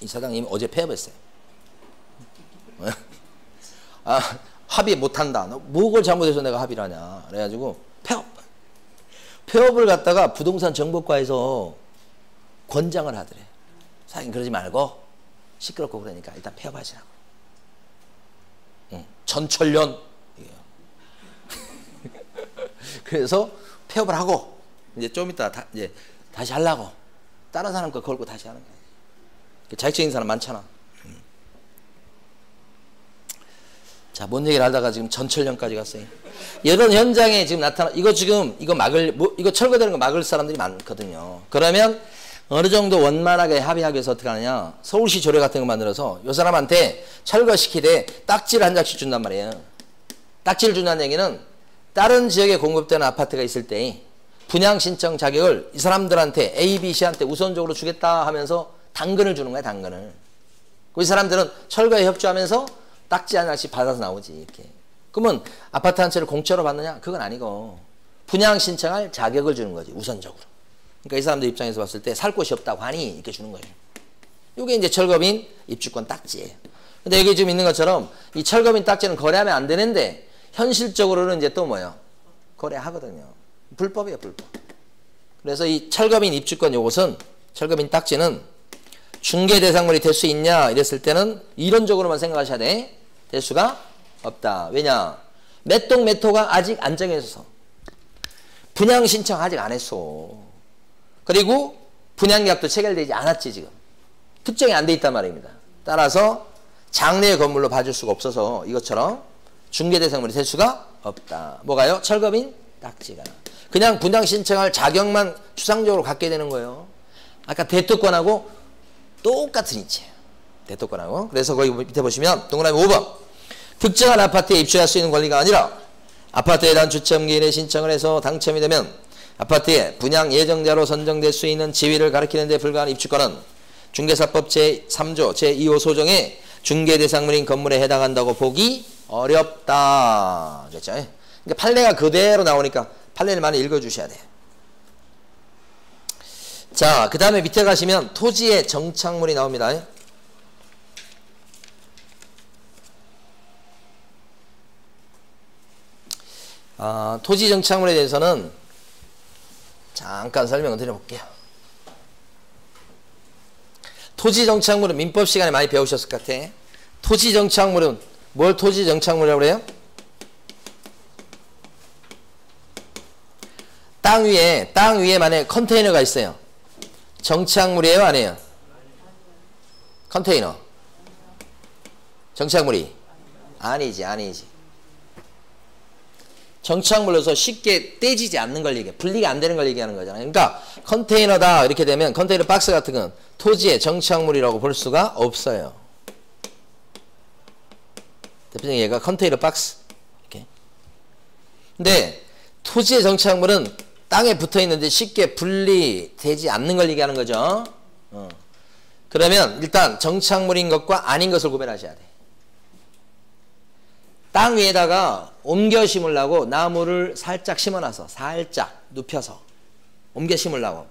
이 사장님이 어제 폐업했어요. 합의 못한다. 뭐가 잘못해서 내가 합의를 하냐. 그래가지고 폐업을 갖다가 부동산 정보과에서 권장을 하더래. 사장님 그러지 말고 시끄럽고 그러니까 일단 폐업하시라고. 전철련. 그래서 폐업을 하고 이제 좀 이따 이제 다시 하려고 다른 사람 거 걸고 다시 하는 거야. 자격증 사람 많잖아. 자, 뭔 얘기를 하다가 지금 전철련까지 갔어요. 이런 현장에 지금 이거 이거 철거되는 거 막을 사람들이 많거든요. 그러면 어느 정도 원만하게 합의하기 위해서 어떻게 하느냐. 서울시 조례 같은 거 만들어서 이 사람한테 철거시키되 딱지를 한 장씩 준단 말이에요. 딱지를 준다는 얘기는 다른 지역에 공급되는 아파트가 있을 때 분양 신청 자격을 이 사람들한테 A, B, C한테 우선적으로 주겠다 하면서 당근을 주는 거야, 당근을. 그 사람들은 철거에 협조하면서 딱지 하나씩 받아서 나오지, 이렇게. 그러면 아파트 한 채를 공짜로 받느냐? 그건 아니고 분양 신청할 자격을 주는 거지, 우선적으로. 그러니까 이 사람들 입장에서 봤을 때 살 곳이 없다고 하니 이렇게 주는 거예요. 이게 이제 철거민 입주권 딱지예요. 근데 여기 지금 있는 것처럼 이 철거민 딱지는 거래하면 안 되는데 현실적으로는 이제 또 뭐예요? 거래하거든요. 불법이에요, 불법. 그래서 이 철거민 입주권 요것은 철거민 딱지는 중개 대상물이 될 수 있냐 이랬을 때는 이론적으로만 생각하셔야 돼. 될 수가 없다. 왜냐? 몇 동 몇 호가 아직 안 정해져서 분양 신청 아직 안 했어. 그리고 분양계약도 체결되지 않았지 지금. 특정이 안 돼 있단 말입니다. 따라서 장래의 건물로 봐줄 수가 없어서 이것처럼 중개 대상물이 될 수가 없다. 뭐가요? 철거민 딱지가. 그냥 분양 신청할 자격만 추상적으로 갖게 되는 거예요. 아까 대토권하고 똑같은 이치예요. 대토권하고. 그래서 거기 밑에 보시면 동그라미 5번. 특정한 아파트에 입주할 수 있는 권리가 아니라 아파트에 대한 주점기일에 신청을 해서 당첨이 되면 아파트에 분양 예정자로 선정될 수 있는 지위를 가리키는 데 불과한 입주권은 중개사법 제3조 제2호 소정의 중개 대상물인 건물에 해당한다고 보기 어렵다. 그렇죠? 그러니까 판례가 그대로 나오니까 판례를 많이 읽어주셔야 돼요. 자, 그 다음에 밑에 가시면 토지의 정착물이 나옵니다. 토지 정착물에 대해서는 잠깐 설명을 드려볼게요. 토지정착물은 민법 시간에 많이 배우셨을 것 같아. 토지정착물은 뭘 토지정착물이라고 그래요? 땅 위에 만약에 컨테이너가 있어요. 정착물이에요? 아니에요? 컨테이너. 정착물이? 아니지. 정착물로서 쉽게 떼지지 않는 걸 얘기해. 분리가 안 되는 걸 얘기하는 거잖아요. 그러니까 컨테이너다 이렇게 되면 컨테이너 박스 같은 건 토지의 정착물이라고 볼 수가 없어요. 대표적인 예가 컨테이너 박스. 이렇게. 근데 토지의 정착물은 땅에 붙어 있는데 쉽게 분리되지 않는 걸 얘기하는 거죠. 그러면 일단 정착물인 것과 아닌 것을 구별하셔야 돼. 땅 위에다가 옮겨 심으려고 나무를 살짝 심어놔서 살짝 눕혀서 옮겨 심으려고.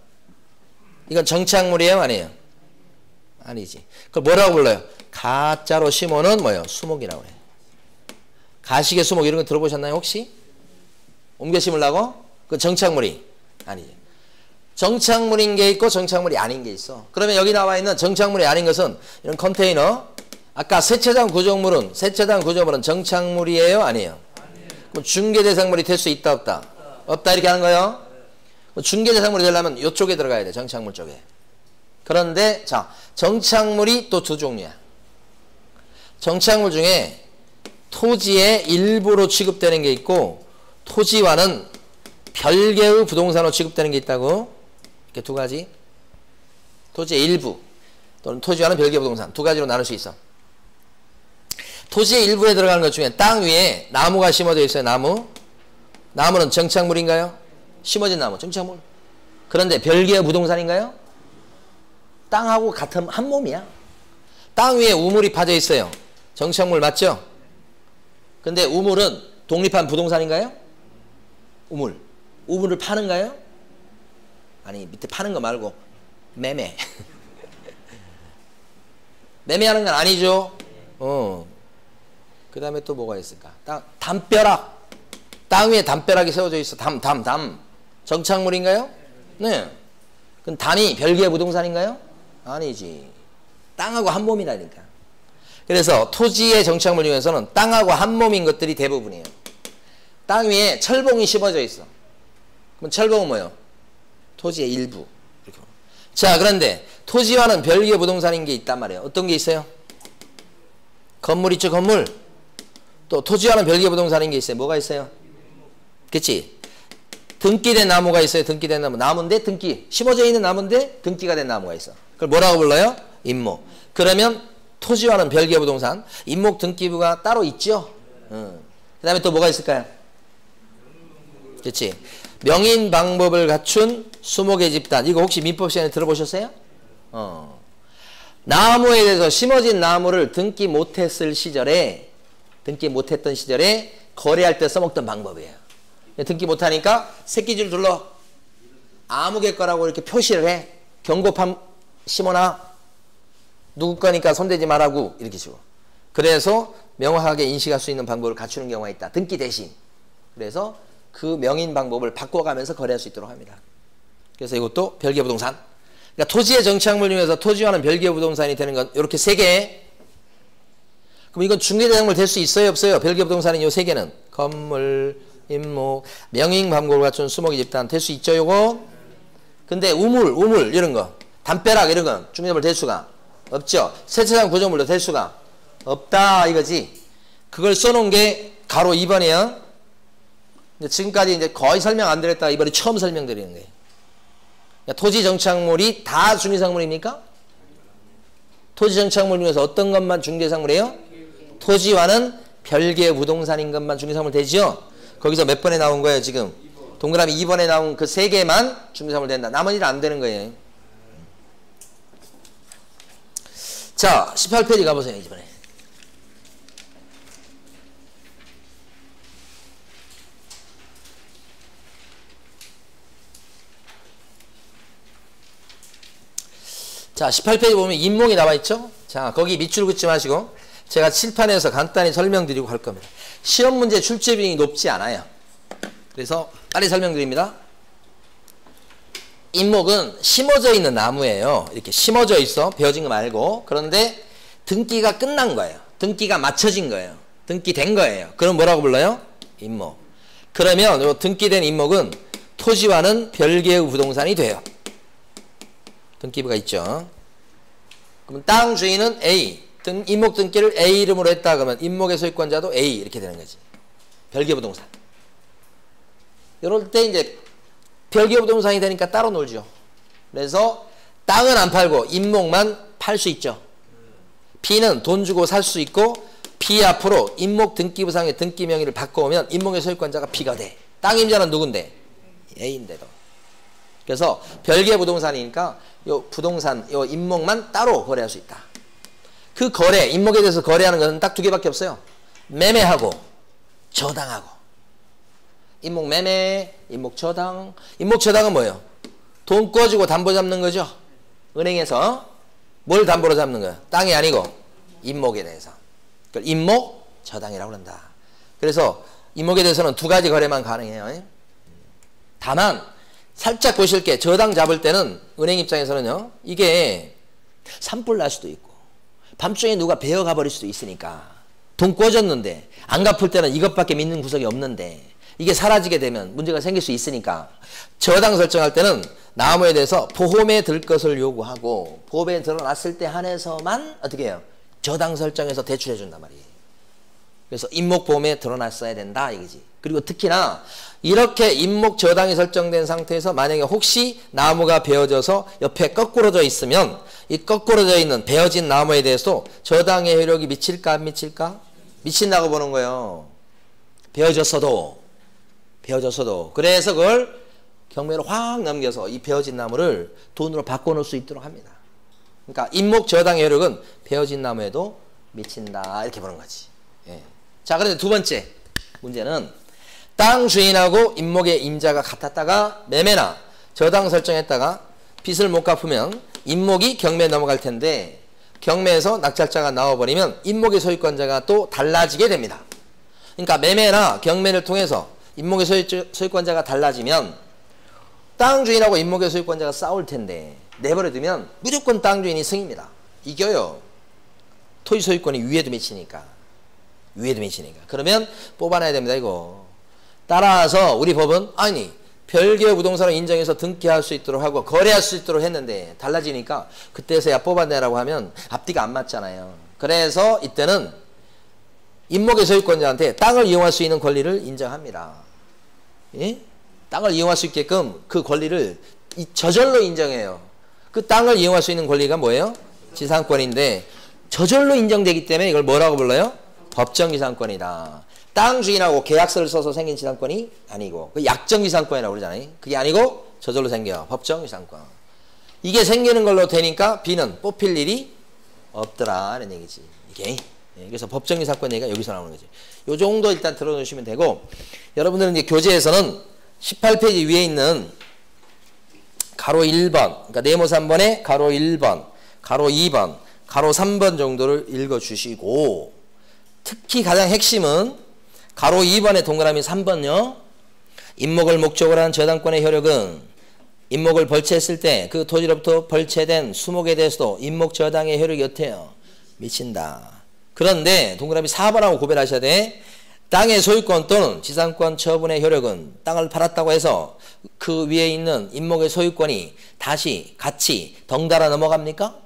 이건 정착물이에요? 아니에요? 아니지. 그걸 뭐라고 불러요? 가짜로 심어놓은 뭐예요? 수목이라고 해요. 가시개 수목 이런 거 들어보셨나요 혹시? 옮겨 심으려고? 그 정착물이 아니지. 정착물인 게 있고 정착물이 아닌 게 있어. 그러면 여기 나와 있는 정착물이 아닌 것은 이런 컨테이너. 아까 세차장 구조물은 정착물이에요? 아니에요? 그럼 중개대상물이 될 수 있다 없다? 없다 이렇게 하는 거예요. 중개대상물이 되려면 이쪽에 들어가야 돼. 정착물 쪽에. 그런데 자 정착물이 또 두 종류야. 정착물 중에 토지의 일부로 취급되는 게 있고 토지와는 별개의 부동산으로 취급되는 게 있다고. 이렇게 두 가지. 토지의 일부 또는 토지와는 별개 부동산 두 가지로 나눌 수 있어. 토지의 일부에 들어가는 것 중에 땅 위에 나무가 심어져 있어요. 나무는 정착물인가요? 심어진 나무 정착물. 그런데 별개의 부동산인가요? 땅하고 같은 한 몸이야. 땅 위에 우물이 파져 있어요. 정착물 맞죠? 근데 우물은 독립한 부동산인가요? 우물을 파는가요? 아니 밑에 파는 거 말고 매매. 매매하는 건 아니죠. 그 다음에 또 뭐가 있을까? 담벼락. 땅 위에 담벼락이 세워져 있어. 담. 정착물인가요? 네. 그럼 담이 별개의 부동산인가요? 아니지. 땅하고 한 몸이라니까. 그래서 토지의 정착물 중에서는 땅하고 한 몸인 것들이 대부분이에요. 땅 위에 철봉이 심어져 있어. 그럼 철봉은 뭐예요? 토지의 일부. 이렇게. 자, 그런데 토지와는 별개의 부동산인 게 있단 말이에요. 어떤 게 있어요? 건물 있죠, 건물. 또 토지와는 별개의 부동산인 게 있어요. 뭐가 있어요? 그치? 등기된 나무가 있어요. 등기된 나무. 나무인데 등기. 심어져 있는 나무인데 등기가 된 나무가 있어. 그걸 뭐라고 불러요? 임목. 그러면 토지와는 별개의 부동산. 임목 등기부가 따로 있죠? 그 다음에 또 뭐가 있을까요? 그치? 명인 방법을 갖춘 수목의 집단. 이거 혹시 민법 시간에 들어보셨어요? 나무에 대해서 심어진 나무를 등기 못했던 시절에 거래할 때 써먹던 방법이에요. 등기 못하니까 새끼줄 둘러 아무개 거라고 이렇게 표시를 해. 경고판 심어놔. 누구 거니까 손대지 말라고 이렇게 주고. 그래서 명확하게 인식할 수 있는 방법을 갖추는 경우가 있다. 등기 대신. 그래서 그 명인 방법을 바꿔가면서 거래할 수 있도록 합니다. 그래서 이것도 별개 부동산. 그러니까 토지의 정착물 중에서 토지와는 별개 부동산이 되는 건 이렇게 세 개. 그럼 이건 중개대상물 될 수 있어요, 없어요? 별개 부동산인 요 세 개는 건물, 임목, 명인 방법을 갖춘 수목의 집단 될 수 있죠, 요거? 근데 우물 이런 거, 담벼락 이런 건 중개대상물 될 수가 없죠. 세차장 구조물도 될 수가 없다 이거지. 그걸 써놓은 게 가로 2번이에요. 지금까지 이제 거의 설명 안 드렸다가 이번에 처음 설명드리는 거예요. 토지 정착물이 다 중개상물입니까? 토지 정착물 중에서 어떤 것만 중개상물이에요? 토지와는 별개의 부동산인 것만 중개상물 되죠? 거기서 몇 번에 나온 거예요 지금? 동그라미 2번에 나온 그 세 개만 중개상물 된다. 나머지는 안 되는 거예요. 자, 18페이지 가보세요 이번에. 자, 18페이지 보면 임목이 나와 있죠? 자, 거기 밑줄 긋지 마시고 제가 칠판에서 간단히 설명드리고 갈 겁니다. 시험 문제 출제 비율이 높지 않아요. 그래서 빨리 설명드립니다. 임목은 심어져 있는 나무예요. 이렇게 심어져 있어. 베어진 거 말고. 그런데 등기가 끝난 거예요. 등기가 맞춰진 거예요. 등기된 거예요. 그럼 뭐라고 불러요? 임목. 그러면 요 등기된 임목은 토지와는 별개의 부동산이 돼요. 등기부가 있죠. 그럼 땅 주인은 A. 임목 등기를 A 이름으로 했다 그러면 임목의 소유권자도 A 이렇게 되는 거지. 별개 부동산. 이럴 때 이제 별개 부동산이 되니까 따로 놀죠. 그래서 땅은 안 팔고 임목만 팔 수 있죠. B는 돈 주고 살 수 있고 B 앞으로 임목 등기부상의 등기 명의를 바꿔오면 임목의 소유권자가 B가 돼. 땅 임자는 누군데? A인데도. 그래서 별개 부동산이니까 요 부동산, 요 임목만 따로 거래할 수 있다. 그 거래, 임목에 대해서 거래하는 것은 딱 두 개밖에 없어요. 매매하고 저당하고. 임목 매매, 임목 저당. 임목 저당은 뭐예요? 돈 꿔주고 담보 잡는 거죠. 은행에서 뭘 담보로 잡는 거예요? 땅이 아니고 임목에 대해서. 그걸 임목 저당이라고 한다. 그래서 임목에 대해서는 두 가지 거래만 가능해요. 다만 살짝 보실 게 저당 잡을 때는 은행 입장에서는요. 이게 산불 날 수도 있고 밤중에 누가 베어가 버릴 수도 있으니까 돈 꿔줬는데 안 갚을 때는 이것밖에 믿는 구석이 없는데 이게 사라지게 되면 문제가 생길 수 있으니까 저당 설정할 때는 나무에 대해서 보험에 들 것을 요구하고 보험에 들어놨을 때 한해서만 어떻게 해요? 저당 설정해서 대출해 준단 말이에요. 그래서 임목보험에 들어놨어야 된다 이거지. 그리고 특히나 이렇게 임목 저당이 설정된 상태에서 만약에 혹시 나무가 베어져서 옆에 거꾸로져 있으면 이 거꾸로져 있는 베어진 나무에 대해서 저당의 효력이 미칠까 안 미칠까? 미친다고 보는 거예요. 베어졌어도. 그래서 그걸 경매로 확 넘겨서 이 베어진 나무를 돈으로 바꿔놓을 수 있도록 합니다. 그러니까 임목 저당의 효력은 베어진 나무에도 미친다 이렇게 보는 거지. 예. 자, 그런데 두 번째 문제는 땅 주인하고 임목의 임자가 같았다가 매매나 저당 설정했다가 빚을 못 갚으면 임목이 경매에 넘어갈 텐데 경매에서 낙찰자가 나와버리면 임목의 소유권자가 또 달라지게 됩니다. 그러니까 매매나 경매를 통해서 임목의 소유권자가 달라지면 땅 주인하고 임목의 소유권자가 싸울 텐데 내버려두면 무조건 땅 주인이 승입니다. 이겨요. 토지 소유권이 위에도 미치니까. 그러면 뽑아내야 됩니다. 이거. 따라서 우리 법은 아니 별개의 부동산을 인정해서 등기할 수 있도록 하고 거래할 수 있도록 했는데 달라지니까 그때서야 뽑아내라고 하면 앞뒤가 안 맞잖아요. 그래서 이때는 임목의 소유권자한테 땅을 이용할 수 있는 권리를 인정합니다. 예? 땅을 이용할 수 있게끔 그 권리를 저절로 인정해요. 그 땅을 이용할 수 있는 권리가 뭐예요? 지상권인데 저절로 인정되기 때문에 이걸 뭐라고 불러요? 법정지상권이다. 땅 주인하고 계약서를 써서 생긴 지상권이 아니고 그 약정지상권이라고 그러잖아요. 그게 아니고 저절로 생겨요. 법정지상권. 이게 생기는 걸로 되니까 B는 뽑힐 일이 없더라 이런 얘기지. 이게. 그래서 법정지상권 얘기가 여기서 나오는 거지. 요 정도 일단 들어놓으시면 되고 여러분들은 이제 교재에서는 18페이지 위에 있는 가로 1번, 그러니까 네모 3번에 가로 1번, 가로 2번, 가로 3번 정도를 읽어주시고 특히 가장 핵심은 가로 2번의 동그라미 3번요. 임목을 목적으로 한 저당권의 효력은 임목을 벌채했을 때 그 토지로부터 벌채된 수목에 대해서도 임목 저당의 효력이 어때요? 미친다. 그런데 동그라미 4번하고 구별하셔야 돼. 땅의 소유권 또는 지상권 처분의 효력은 땅을 팔았다고 해서 그 위에 있는 임목의 소유권이 다시 같이 덩달아 넘어갑니까?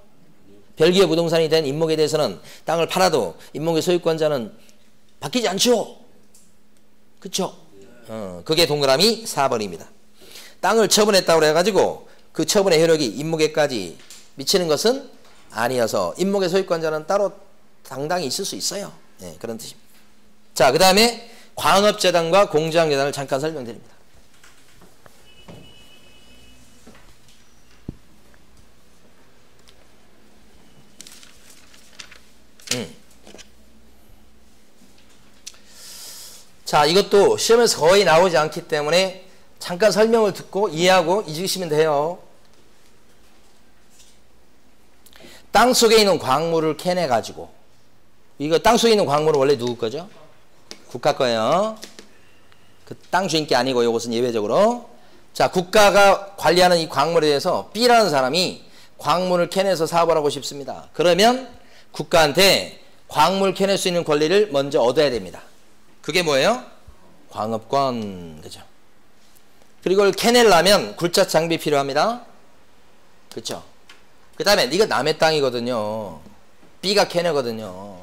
별개의 부동산이 된 임목에 대해서는 땅을 팔아도 임목의 소유권자는 바뀌지 않죠? 그쵸? 그게 동그라미 4번입니다. 땅을 처분했다고 해가지고 그 처분의 효력이 임목에까지 미치는 것은 아니어서 임목의 소유권자는 따로 당당히 있을 수 있어요. 네, 그런 뜻입니다. 자, 그 다음에 광업재단과 공제항재단을 잠깐 설명드립니다. 자, 이것도 시험에서 거의 나오지 않기 때문에 잠깐 설명을 듣고 이해하고 잊으시면 돼요. 땅 속에 있는 광물을 캐내가지고 이거 땅 속에 있는 광물은 원래 누구 거죠? 국가 거예요. 그 땅 주인 게 아니고 이것은 예외적으로 자, 국가가 관리하는 이 광물에 대해서 B라는 사람이 광물을 캐내서 사업을 하고 싶습니다. 그러면 국가한테 광물 캐낼 수 있는 권리를 먼저 얻어야 됩니다. 그게 뭐예요? 광업권. 그죠? 그리고 이걸 캐내려면 굴착 장비 필요합니다. 그쵸? 그 다음에 이거 남의 땅이거든요. B가 캐내거든요.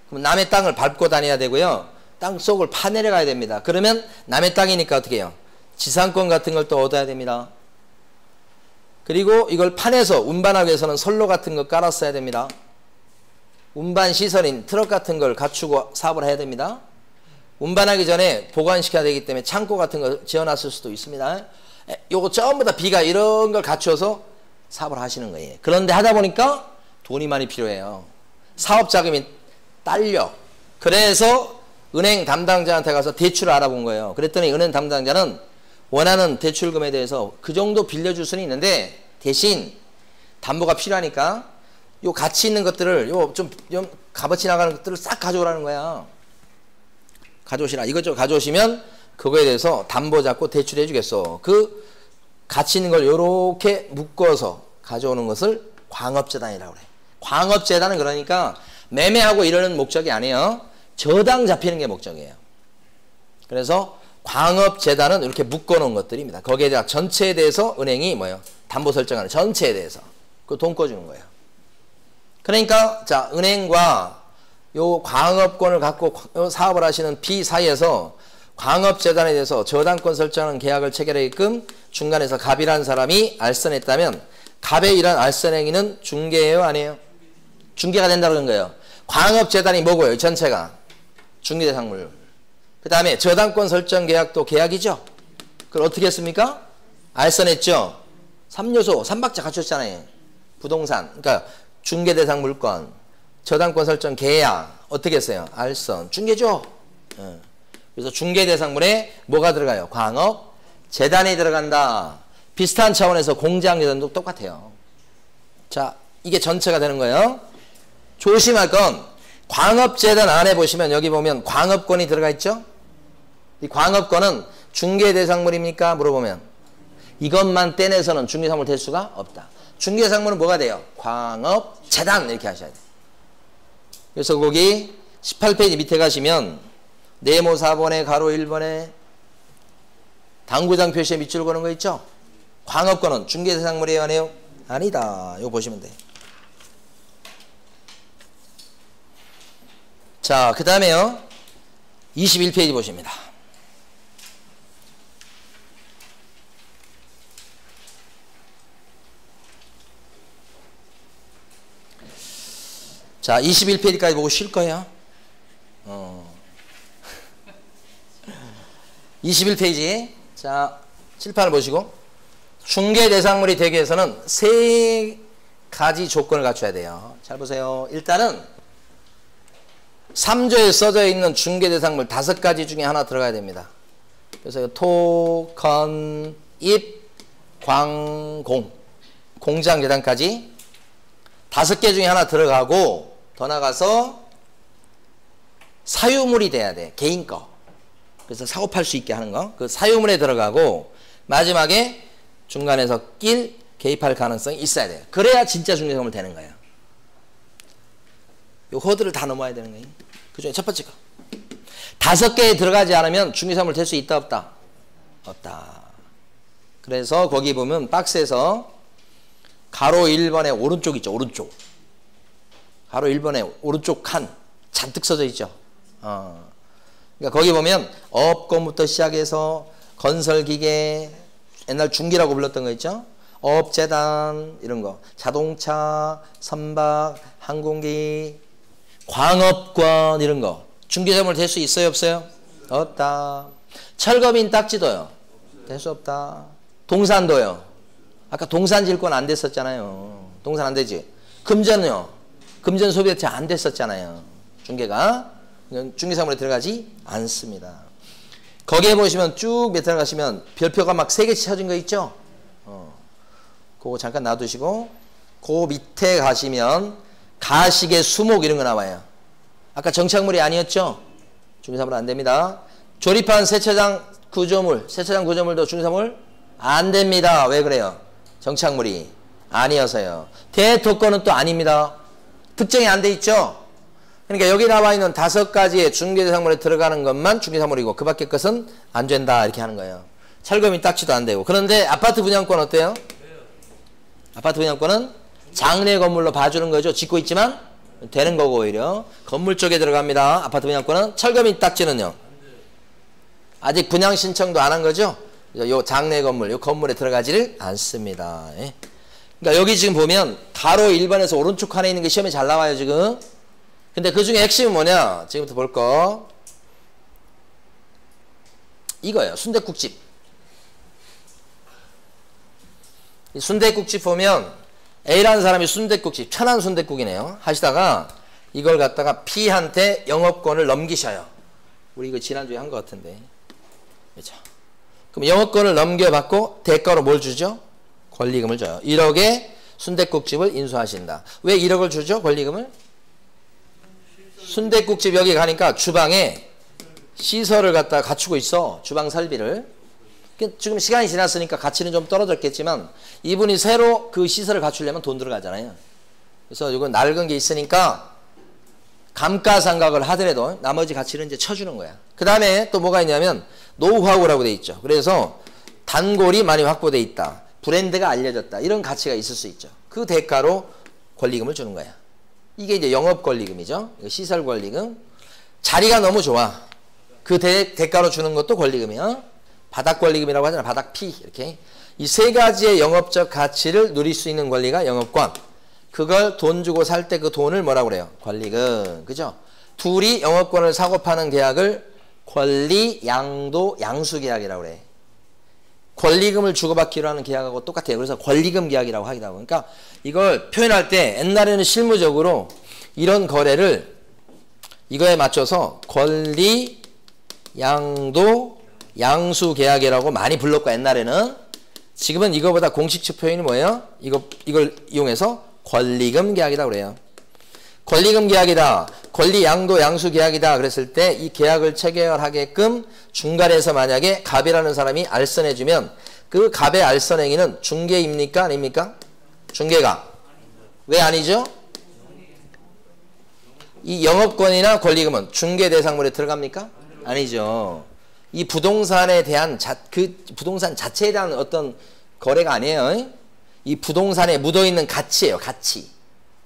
그럼 남의 땅을 밟고 다녀야 되고요. 땅 속을 파내려가야 됩니다. 그러면 남의 땅이니까 어떻게 해요? 지상권 같은 걸 또 얻어야 됩니다. 그리고 이걸 파내서 운반하기 위해서는 선로 같은 거 깔았어야 됩니다. 운반 시설인 트럭 같은 걸 갖추고 사업을 해야 됩니다. 운반하기 전에 보관시켜야 되기 때문에 창고 같은 거 지어놨을 수도 있습니다. 요거 전부 다 B가 이런 걸 갖추어서 사업을 하시는 거예요. 그런데 하다 보니까 돈이 많이 필요해요. 사업 자금이 딸려. 그래서 은행 담당자한테 가서 대출을 알아본 거예요. 그랬더니 은행 담당자는 원하는 대출금에 대해서 그 정도 빌려줄 수는 있는데 대신 담보가 필요하니까 요 가치 있는 것들을 좀 값어치 나가는 것들을 싹 가져오라는 거야. 가져오시라. 이것저것 가져오시면 그거에 대해서 담보 잡고 대출해 주겠어. 그 가치 있는 걸 요렇게 묶어서 가져오는 것을 광업재단이라고 그래. 광업재단은 그러니까 매매하고 이러는 목적이 아니에요. 저당 잡히는 게 목적이에요. 그래서 광업재단은 이렇게 묶어놓은 것들입니다. 거기에 대한 전체에 대해서 은행이 뭐예요? 담보 설정하는 전체에 대해서 그 돈 꿔주는 거예요. 그러니까 자 은행과 요 광업권을 갖고 사업을 하시는 B 사이에서 광업재단에 대해서 저당권 설정하는 계약을 체결하게끔 중간에서 갑이라는 사람이 알선했다면 갑의 이런 알선행위는 중개예요? 아니에요? 중개가 된다는 거예요. 광업재단이 뭐고요? 전체가 중개대상물. 그 다음에 저당권 설정 계약도 계약이죠. 그걸 어떻게 했습니까? 알선했죠. 3요소 3박자 갖췄잖아요. 부동산, 그러니까 중개대상물권, 저당권 설정 계약 어떻게 했어요? 알선, 중개죠. 그래서 중개대상물에 뭐가 들어가요? 광업, 재단이 들어간다. 비슷한 차원에서 공제항제단도 똑같아요. 자, 이게 전체가 되는 거예요. 조심할 건 광업재단 안에 보시면 여기 보면 광업권이 들어가 있죠. 이 광업권은 중개대상물입니까? 물어보면 이것만 떼내서는 중개상물 될 수가 없다. 중개상물은 뭐가 돼요? 광업재단 이렇게 하셔야 돼요. 그래서 거기 18페이지 밑에 가시면 네모 4번에 가로 1번에 당구장 표시에 밑줄 거는 거 있죠? 광업권은 중개대상물이에요? 아니에요? 아니다. 이거 보시면 돼요. 자, 그 다음에요. 21페이지 보십니다. 자, 21페이지까지 보고 쉴 거예요. 21페이지. 자, 칠판을 보시고. 중개대상물이 되기 위해서는 세 가지 조건을 갖춰야 돼요. 잘 보세요. 일단은 3조에 써져 있는 중개대상물 5가지 중에 하나 들어가야 됩니다. 그래서 토, 건, 입, 광, 공. 공장 계단까지 5개 중에 하나 들어가고 더 나가서 사유물이 돼야 돼. 개인 거. 그래서 사고 팔 수 있게 하는 거. 그 사유물에 들어가고 마지막에 중간에서 개입할 가능성이 있어야 돼요. 그래야 진짜 중개상물 되는 거예요. 요 허들을 다 넘어야 되는 거예요. 그 중에 첫 번째 거. 5개에 들어가지 않으면 중개상물 될 수 있다 없다? 없다. 그래서 거기 보면 박스에서 가로 1번에 오른쪽 있죠. 오른쪽. 가로 1번에 오른쪽 칸 잔뜩 써져 있죠. 그러니까 거기 보면 업권부터 시작해서 건설기계, 옛날 중기라고 불렀던 거 있죠. 업재단 이런 거, 자동차, 선박, 항공기, 광업권 이런 거 중개상물 될 수 있어요 없어요? 없다. 철거민 딱지도요? 될 수 없다. 동산도요? 아까 동산 질권 안 됐었잖아요. 동산 안 되지. 금전요? 금전 소비업체 안 됐었잖아요. 중개가. 중개상물에 들어가지 않습니다. 거기에 보시면 쭉 밑에 가시면 별표가 막 3개씩 쳐진 거 있죠? 그거 잠깐 놔두시고 그 밑에 가시면 가식의 수목 이런 거 나와요. 아까 정착물이 아니었죠? 중개상물 안 됩니다. 조립한 세차장 구조물, 세차장 구조물도 중개상물 안 됩니다. 왜 그래요? 정착물이 아니어서요. 대토권은 또 아닙니다. 특정이 안 돼 있죠? 그러니까 여기 나와 있는 5가지의 중개대상물에 들어가는 것만 중개상물이고 그 밖의 것은 안 된다 이렇게 하는 거예요. 철거민 딱지도 안 되고. 그런데 아파트 분양권 어때요? 아파트 분양권은 장래 건물로 봐주는 거죠. 짓고 있지만 되는 거고 오히려 건물 쪽에 들어갑니다. 아파트 분양권은. 철거민 딱지는요? 아직 분양 신청도 안 한 거죠? 요 장래 건물, 요 건물에 들어가지를 않습니다. 예. 그러니까 여기 지금 보면 가로 1번에서 오른쪽 칸에 있는 게 시험에 잘 나와요 지금. 근데 그 중에 핵심은 뭐냐? 지금부터 볼 거 이거예요. 순댓국집. 이 순댓국집 보면 A라는 사람이 순댓국집, 천안 순댓국이네요. 하시다가 이걸 갖다가 B한테 영업권을 넘기셔요. 우리 이거 지난주에 한 것 같은데. 그렇죠? 그럼 영업권을 넘겨받고 대가로 뭘 주죠? 권리금을 줘요. 1억에 순댓국집을 인수하신다. 왜 1억을 주죠? 권리금을? 순댓국집 여기 가니까 주방에 시설을 갖다 갖추고 있어. 주방 설비를. 지금 시간이 지났으니까 가치는 좀 떨어졌겠지만 이분이 새로 그 시설을 갖추려면 돈 들어가잖아요. 그래서 이건 낡은 게 있으니까 감가상각을 하더라도 나머지 가치는 이제 쳐주는 거야. 그 다음에 또 뭐가 있냐면 노하우라고 돼 있죠. 그래서 단골이 많이 확보돼 있다. 브랜드가 알려졌다. 이런 가치가 있을 수 있죠. 그 대가로 권리금을 주는 거야. 이게 이제 영업 권리금이죠. 시설 권리금. 자리가 너무 좋아. 그 대가로 주는 것도 권리금이야. 바닥 권리금이라고 하잖아. 바닥 피 이렇게. 이 3가지의 영업적 가치를 누릴 수 있는 권리가 영업권. 그걸 돈 주고 살 때 그 돈을 뭐라고 그래요? 권리금. 그죠? 둘이 영업권을 사고 파는 계약을 권리, 양도, 양수 계약이라고 그래. 권리금을 주고받기로 하는 계약하고 똑같아요. 그래서 권리금 계약이라고 하기도 하고. 그러니까 이걸 표현할 때 옛날에는 실무적으로 이런 거래를 이거에 맞춰서 권리, 양도, 양수 계약이라고 많이 불렀고 옛날에는. 지금은 이거보다 공식적 표현이 뭐예요? 이걸 이용해서 권리금 계약이라고 그래요. 권리금 계약이다. 권리, 양도, 양수 계약이다. 그랬을 때 이 계약을 체결하게끔 중간에서 만약에 갑이라는 사람이 알선해주면 그 갑의 알선행위는 중개입니까? 아닙니까? 중개가. 왜 아니죠? 이 영업권이나 권리금은 중개 대상물에 들어갑니까? 아니죠. 이 부동산에 대한 그 부동산 자체에 대한 어떤 거래가 아니에요. 이 부동산에 묻어있는 가치예요. 가치.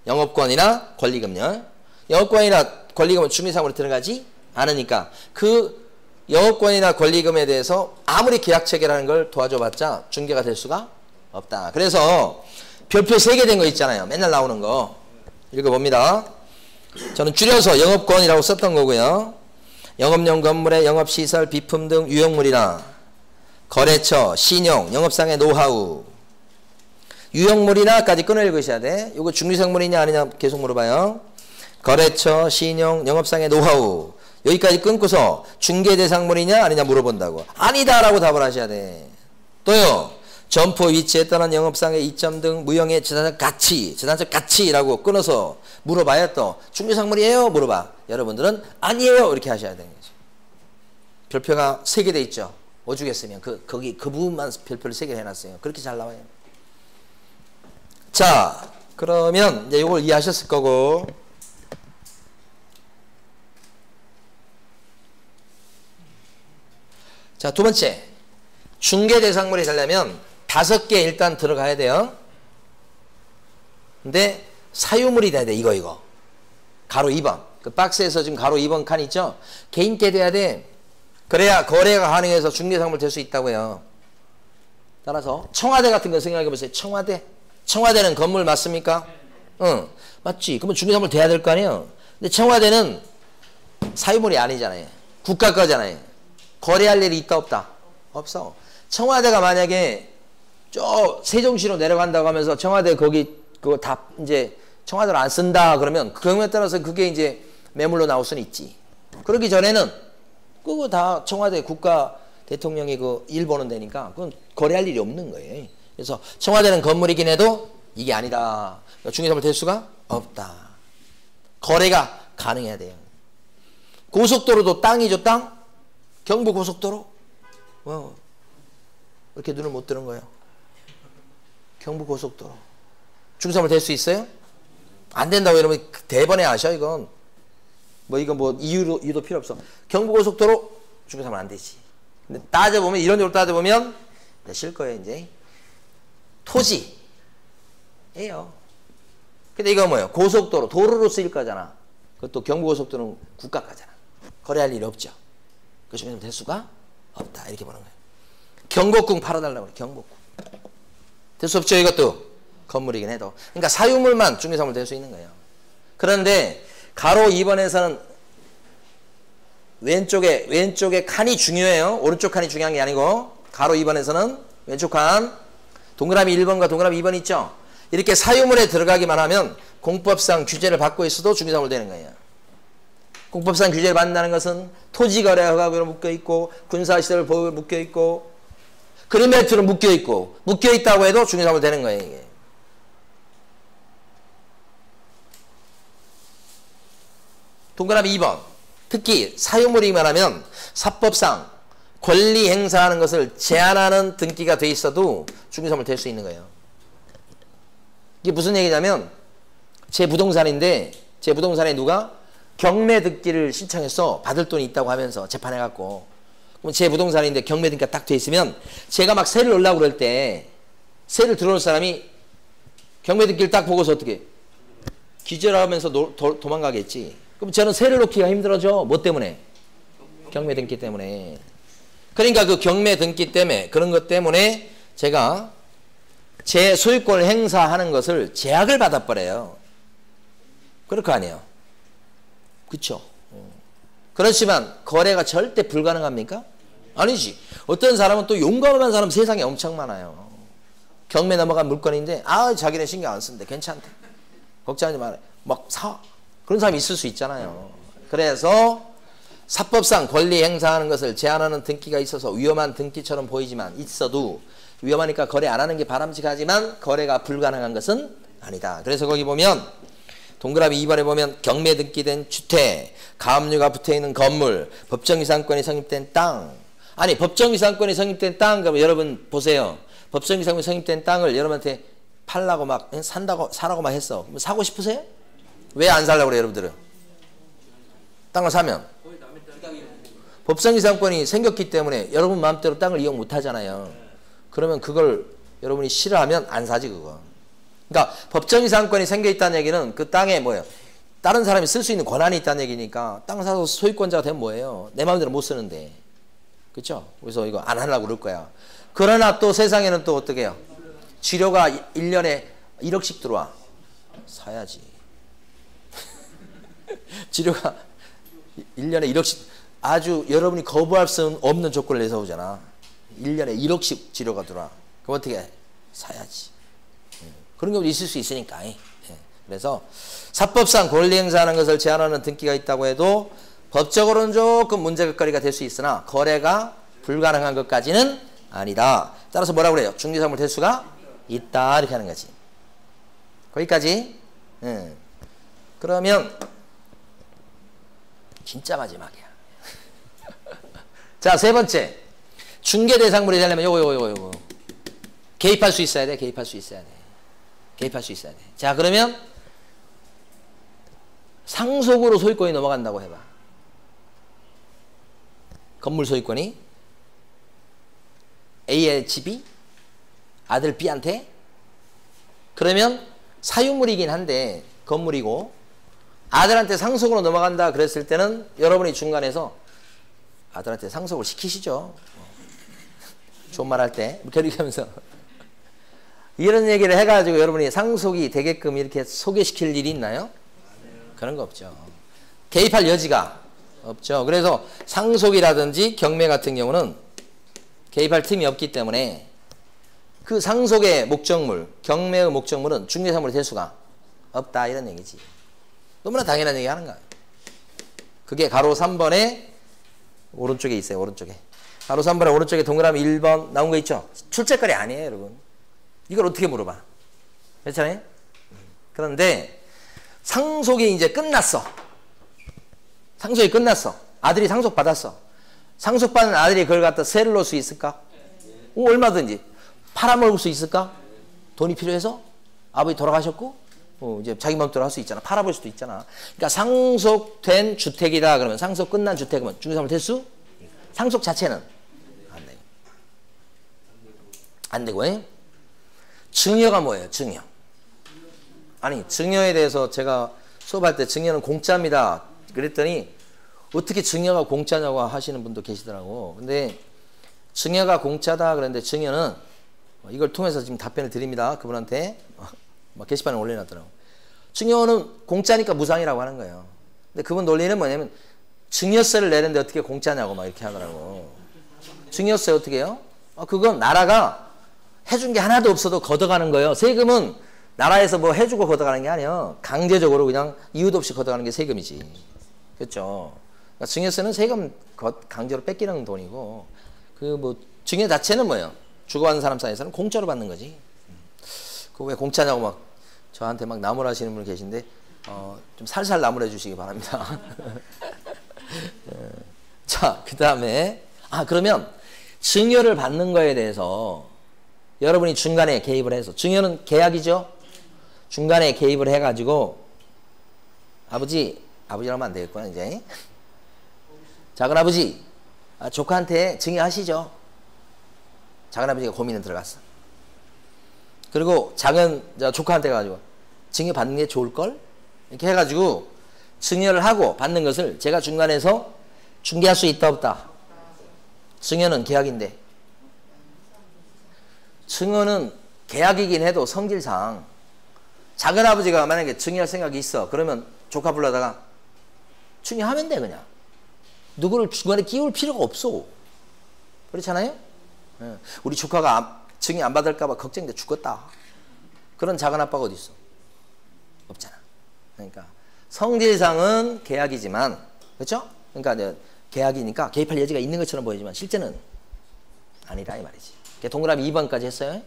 영업권이나 권리금요. 영업권이나 권리금은 중개상물에 들어가지 않으니까 그 영업권이나 권리금에 대해서 아무리 계약 체결하는 걸 도와줘봤자 중개가 될 수가 없다. 그래서 별표 3개 된 거 있잖아요. 맨날 나오는 거. 읽어봅니다. 저는 줄여서 영업권이라고 썼던 거고요. 영업용 건물의 영업시설, 비품 등 유형물이나 거래처, 신용, 영업상의 노하우. 유형물이나까지 끊어 읽으셔야 돼. 이거 중개상물이냐 아니냐 계속 물어봐요. 거래처, 신용, 영업상의 노하우. 여기까지 끊고서 중개대상물이냐 아니냐 물어본다고. 아니다라고 답을 하셔야 돼. 또요. 점포 위치에 따른 영업상의 이점 등 무형의 재산적 가치, 재산적 가치라고 끊어서 물어봐야 또 중개상물이에요? 물어봐. 여러분들은 아니에요. 이렇게 하셔야 되는 거죠. 별표가 3개 돼 있죠. 오죽했으면 거기 그 부분만 별표를 3개 해놨어요. 그렇게 잘 나와요. 자, 그러면 이제 이걸 이해하셨을 거고. 자, 2번째. 중개대상물이 되려면 5개 일단 들어가야 돼요. 근데 사유물이 돼야 돼. 이거. 가로 2번. 그 박스에서 지금 가로 2번 칸 있죠? 개인께 돼야 돼. 그래야 거래가 가능해서 중개상물 될 수 있다고요. 따라서 청와대 같은 거 생각해 보세요. 청와대는 건물 맞습니까? 응. 맞지. 그러면 중개상물 돼야 될 거 아니에요. 근데 청와대는 사유물이 아니잖아요. 국가 거잖아요. 거래할 일이 있다 없다? 없어. 청와대가 만약에 저 세종시로 내려간다고 하면서 청와대 거기 그거 다 이제 청와대로 안 쓴다 그러면 그 경우에 따라서 그게 이제 매물로 나올 수는 있지. 그러기 전에는 그거 다 청와대 국가 대통령이 그 일 보는 데니까 그건 거래할 일이 없는 거예요. 그래서 청와대는 건물이긴 해도 이게 아니다. 중개상물 될 수가 없다. 거래가 가능해야 돼요. 고속도로도 땅이죠, 땅? 경부고속도로? 이렇게 눈을 못 뜨는 거예요? 경부고속도로. 중개사물 될 수 있어요? 안 된다고 여러분 대번에 아셔 이건. 뭐 이거 뭐 이유도 필요 없어. 경부고속도로 중개사물 안 되지. 근데 따져보면 이론적으로 따져보면 실 거예요 이제. 토지예요. 근데 이거 뭐예요? 고속도로, 도로로 쓰일 거잖아. 그것도 경부고속도로는 국가가잖아. 거래할 일이 없죠. 그 중에서 될 수가 없다. 이렇게 보는 거예요. 경복궁 팔아달라고 그래. 경복궁. 될 수 없죠. 이것도 건물이긴 해도. 그러니까 사유물만 중개사물 될 수 있는 거예요. 그런데 가로 2번에서는 왼쪽에 칸이 중요해요. 오른쪽 칸이 중요한 게 아니고 가로 2번에서는 왼쪽 칸 동그라미 1번과 동그라미 2번 있죠. 이렇게 사유물에 들어가기만 하면 공법상 규제를 받고 있어도 중개사물 되는 거예요. 공법상 규제를 받는다는 것은 토지거래 허가로 묶여있고 군사시설 보호로 묶여있고 그린벨트로 묶여있고 묶여있다고 해도 중개사물 되는 거예요. 이게. 동그라미 2번 특히 사유물이기만 하면 사법상 권리 행사하는 것을 제한하는 등기가 돼 있어도 중개사물 될 수 있는 거예요. 이게 무슨 얘기냐면 제 부동산인데 제 부동산에 누가 경매 등기를 신청해서 받을 돈이 있다고 하면서 재판해갖고 그럼 제 부동산인데 경매 등기가 딱 돼 있으면 제가 막 세를 넣으려고 그럴 때 세를 들어올 사람이 경매 등기를 딱 보고서 어떻게 기절하면서 도망가겠지. 그럼 저는 세를 놓기가 힘들어져. 뭐 때문에? 경매 등기 때문에. 그러니까 그 경매 등기 때문에 그런 것 때문에 제가 제 소유권을 행사하는 것을 제약을 받아버려요. 그럴 거 아니에요. 그렇죠. 그렇지만 거래가 절대 불가능합니까? 아니지. 어떤 사람은 또 용감한 사람 세상에 엄청 많아요. 경매 넘어간 물건인데 자기는 신경 안 쓰는데 괜찮대. 걱정하지 말아요. 막 사. 그런 사람이 있을 수 있잖아요. 그래서 사법상 권리 행사하는 것을 제한하는 등기가 있어서 위험한 등기처럼 보이지만 있어도 위험하니까 거래 안 하는 게 바람직하지만 거래가 불가능한 것은 아니다. 그래서 거기 보면 동그라미 2번에 보면 경매 등기된 주택, 가압류가 붙어있는 건물, 법정이상권이 성립된 땅. 아니 법정이상권이 성립된 땅 그러면 여러분 보세요. 법정이상권이 성립된 땅을 여러분한테 팔라고 막 사라고 막 했어. 그럼 사고 싶으세요? 왜 안 살라고 그래요 여러분들은? 땅을 사면 법정이상권이 생겼기 때문에 여러분 마음대로 땅을 이용 못 하잖아요. 그러면 그걸 여러분이 싫어하면 안 사지 그거. 그러니까 법정이상권이 생겨있다는 얘기는 그 땅에 뭐예요? 다른 사람이 쓸 수 있는 권한이 있다는 얘기니까 땅 사서 소유권자가 되면 뭐예요? 내 마음대로 못 쓰는데. 그렇죠? 그래서 이거 안 하려고 그럴 거야. 그러나 또 세상에는 또 어떻게 해요? 치료가 1년에 1억씩 들어와. 사야지. 치료가 1년에 1억씩 아주 여러분이 거부할 수 없는 조건을 내서 오잖아. 1년에 1억씩 치료가 들어와. 그럼 어떻게 해? 사야지. 그런 경우도 있을 수 있으니까. 그래서 사법상 권리 행사하는 것을 제한하는 등기가 있다고 해도 법적으로는 조금 문제거리가 될 수 있으나 거래가 불가능한 것까지는 아니다. 따라서 뭐라고 그래요? 중개사물 될 수가 있다. 이렇게 하는 거지. 거기까지. 그러면 진짜 마지막이야. 자, 세 번째. 중개 대상물이 되려면 요거. 개입할 수 있어야 돼. 개입할 수 있어야 돼. 개입할 수 있어야 돼. 자, 그러면 상속으로 소유권이 넘어간다고 해봐. 건물 소유권이 A의 집이 아들 B한테 그러면 사유물이긴 한데 건물이고 아들한테 상속으로 넘어간다 그랬을 때는 여러분이 중간에서 아들한테 상속을 시키시죠. 좋은 말 할 때 그렇게 하면서 이런 얘기를 해가지고 여러분이 상속이 되게끔 이렇게 소개시킬 일이 있나요? 그런 거 없죠. 개입할 여지가 없죠. 그래서 상속이라든지 경매 같은 경우는 개입할 틈이 없기 때문에 그 상속의 목적물, 경매의 목적물은 중개사물이 될 수가 없다 이런 얘기지. 너무나 당연한 얘기 하는 거야. 그게 가로 3번에 오른쪽에 있어요. 오른쪽에. 가로 3번에 오른쪽에 동그라미 1번 나온 거 있죠? 출제거리 아니에요 여러분. 이걸 어떻게 물어봐? 괜찮아요? 그런데 상속이 이제 끝났어. 상속이 끝났어. 아들이 상속받았어. 상속받은 아들이 그걸 갖다 세를 놓을 수 있을까? 얼마든지 팔아먹을 수 있을까? 돈이 필요해서? 아버지 돌아가셨고 이제 자기 마음대로 할 수 있잖아. 팔아볼 수도 있잖아. 그러니까 상속된 주택이다 그러면 상속 끝난 주택은 중개사물 될 수? 상속 자체는 안 되고. 안 되고. 증여가 뭐예요? 증여. 아니 증여에 대해서 제가 수업할 때 증여는 공짜입니다. 그랬더니 어떻게 증여가 공짜냐고 하시는 분도 계시더라고. 근데 증여가 공짜다 그랬는데 증여는 이걸 통해서 지금 답변을 드립니다. 그분한테 막 게시판에 올려놨더라고. 증여는 공짜니까 무상이라고 하는 거예요. 근데 그분 논리는 뭐냐면 증여세를 내는데 어떻게 공짜냐고 막 이렇게 하더라고. 증여세 어떻게 해요? 그건 나라가 해준 게 하나도 없어도 걷어가는 거예요. 세금은 나라에서 뭐 해주고 걷어가는 게 아니에요. 강제적으로 그냥 이유도 없이 걷어가는 게 세금이지. 그렇죠? 그러니까 증여세는 세금 강제로 뺏기는 돈이고 그 뭐 증여 자체는 뭐예요? 주고받는 사람 사이에서는 공짜로 받는 거지. 그거 왜 공짜냐고 막 저한테 막 나무라시는 분 계신데 좀 살살 나무라 주시기 바랍니다. 자, 그 다음에 그러면 증여를 받는 거에 대해서 여러분이 중간에 개입을 해서 증여는 계약이죠. 중간에 개입을 해가지고 아버지라고 하면 안 되겠구나 이제. 작은 아버지 조카한테 증여하시죠. 작은 아버지가 고민에 들어갔어. 그리고 작은 조카한테 가지고 증여 받는 게 좋을걸? 이렇게 해가지고 증여를 하고 받는 것을 제가 중간에서 중개할 수 있다 없다? 증여는 계약인데 증여는 계약이긴 해도 성질상 작은 아버지가 만약에 증여할 생각이 있어. 그러면 조카 불러다가 증여하면 돼 그냥. 누구를 중간에 끼울 필요가 없어. 그렇잖아요? 우리 조카가 증여 안 받을까 봐 걱정돼 죽겠다. 그런 작은 아빠가 어디 있어? 없잖아. 그러니까 성질상은 계약이지만 그렇죠? 그러니까 계약이니까 개입할 여지가 있는 것처럼 보이지만 실제는 아니다 이 말이지. 동그라미 2번까지 했어요. 네.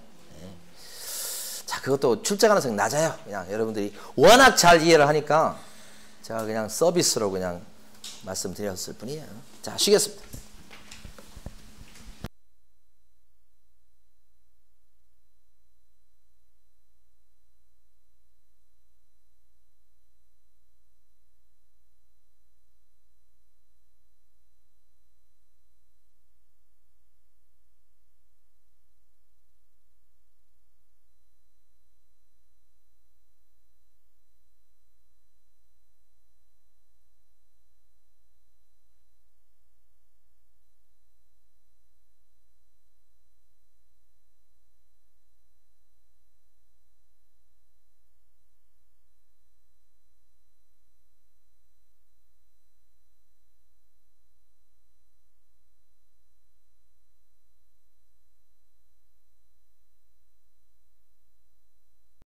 자, 그것도 출제 가능성이 낮아요. 그냥 여러분들이 워낙 잘 이해를 하니까 제가 그냥 서비스로 그냥 말씀드렸을 뿐이에요. 자, 쉬겠습니다.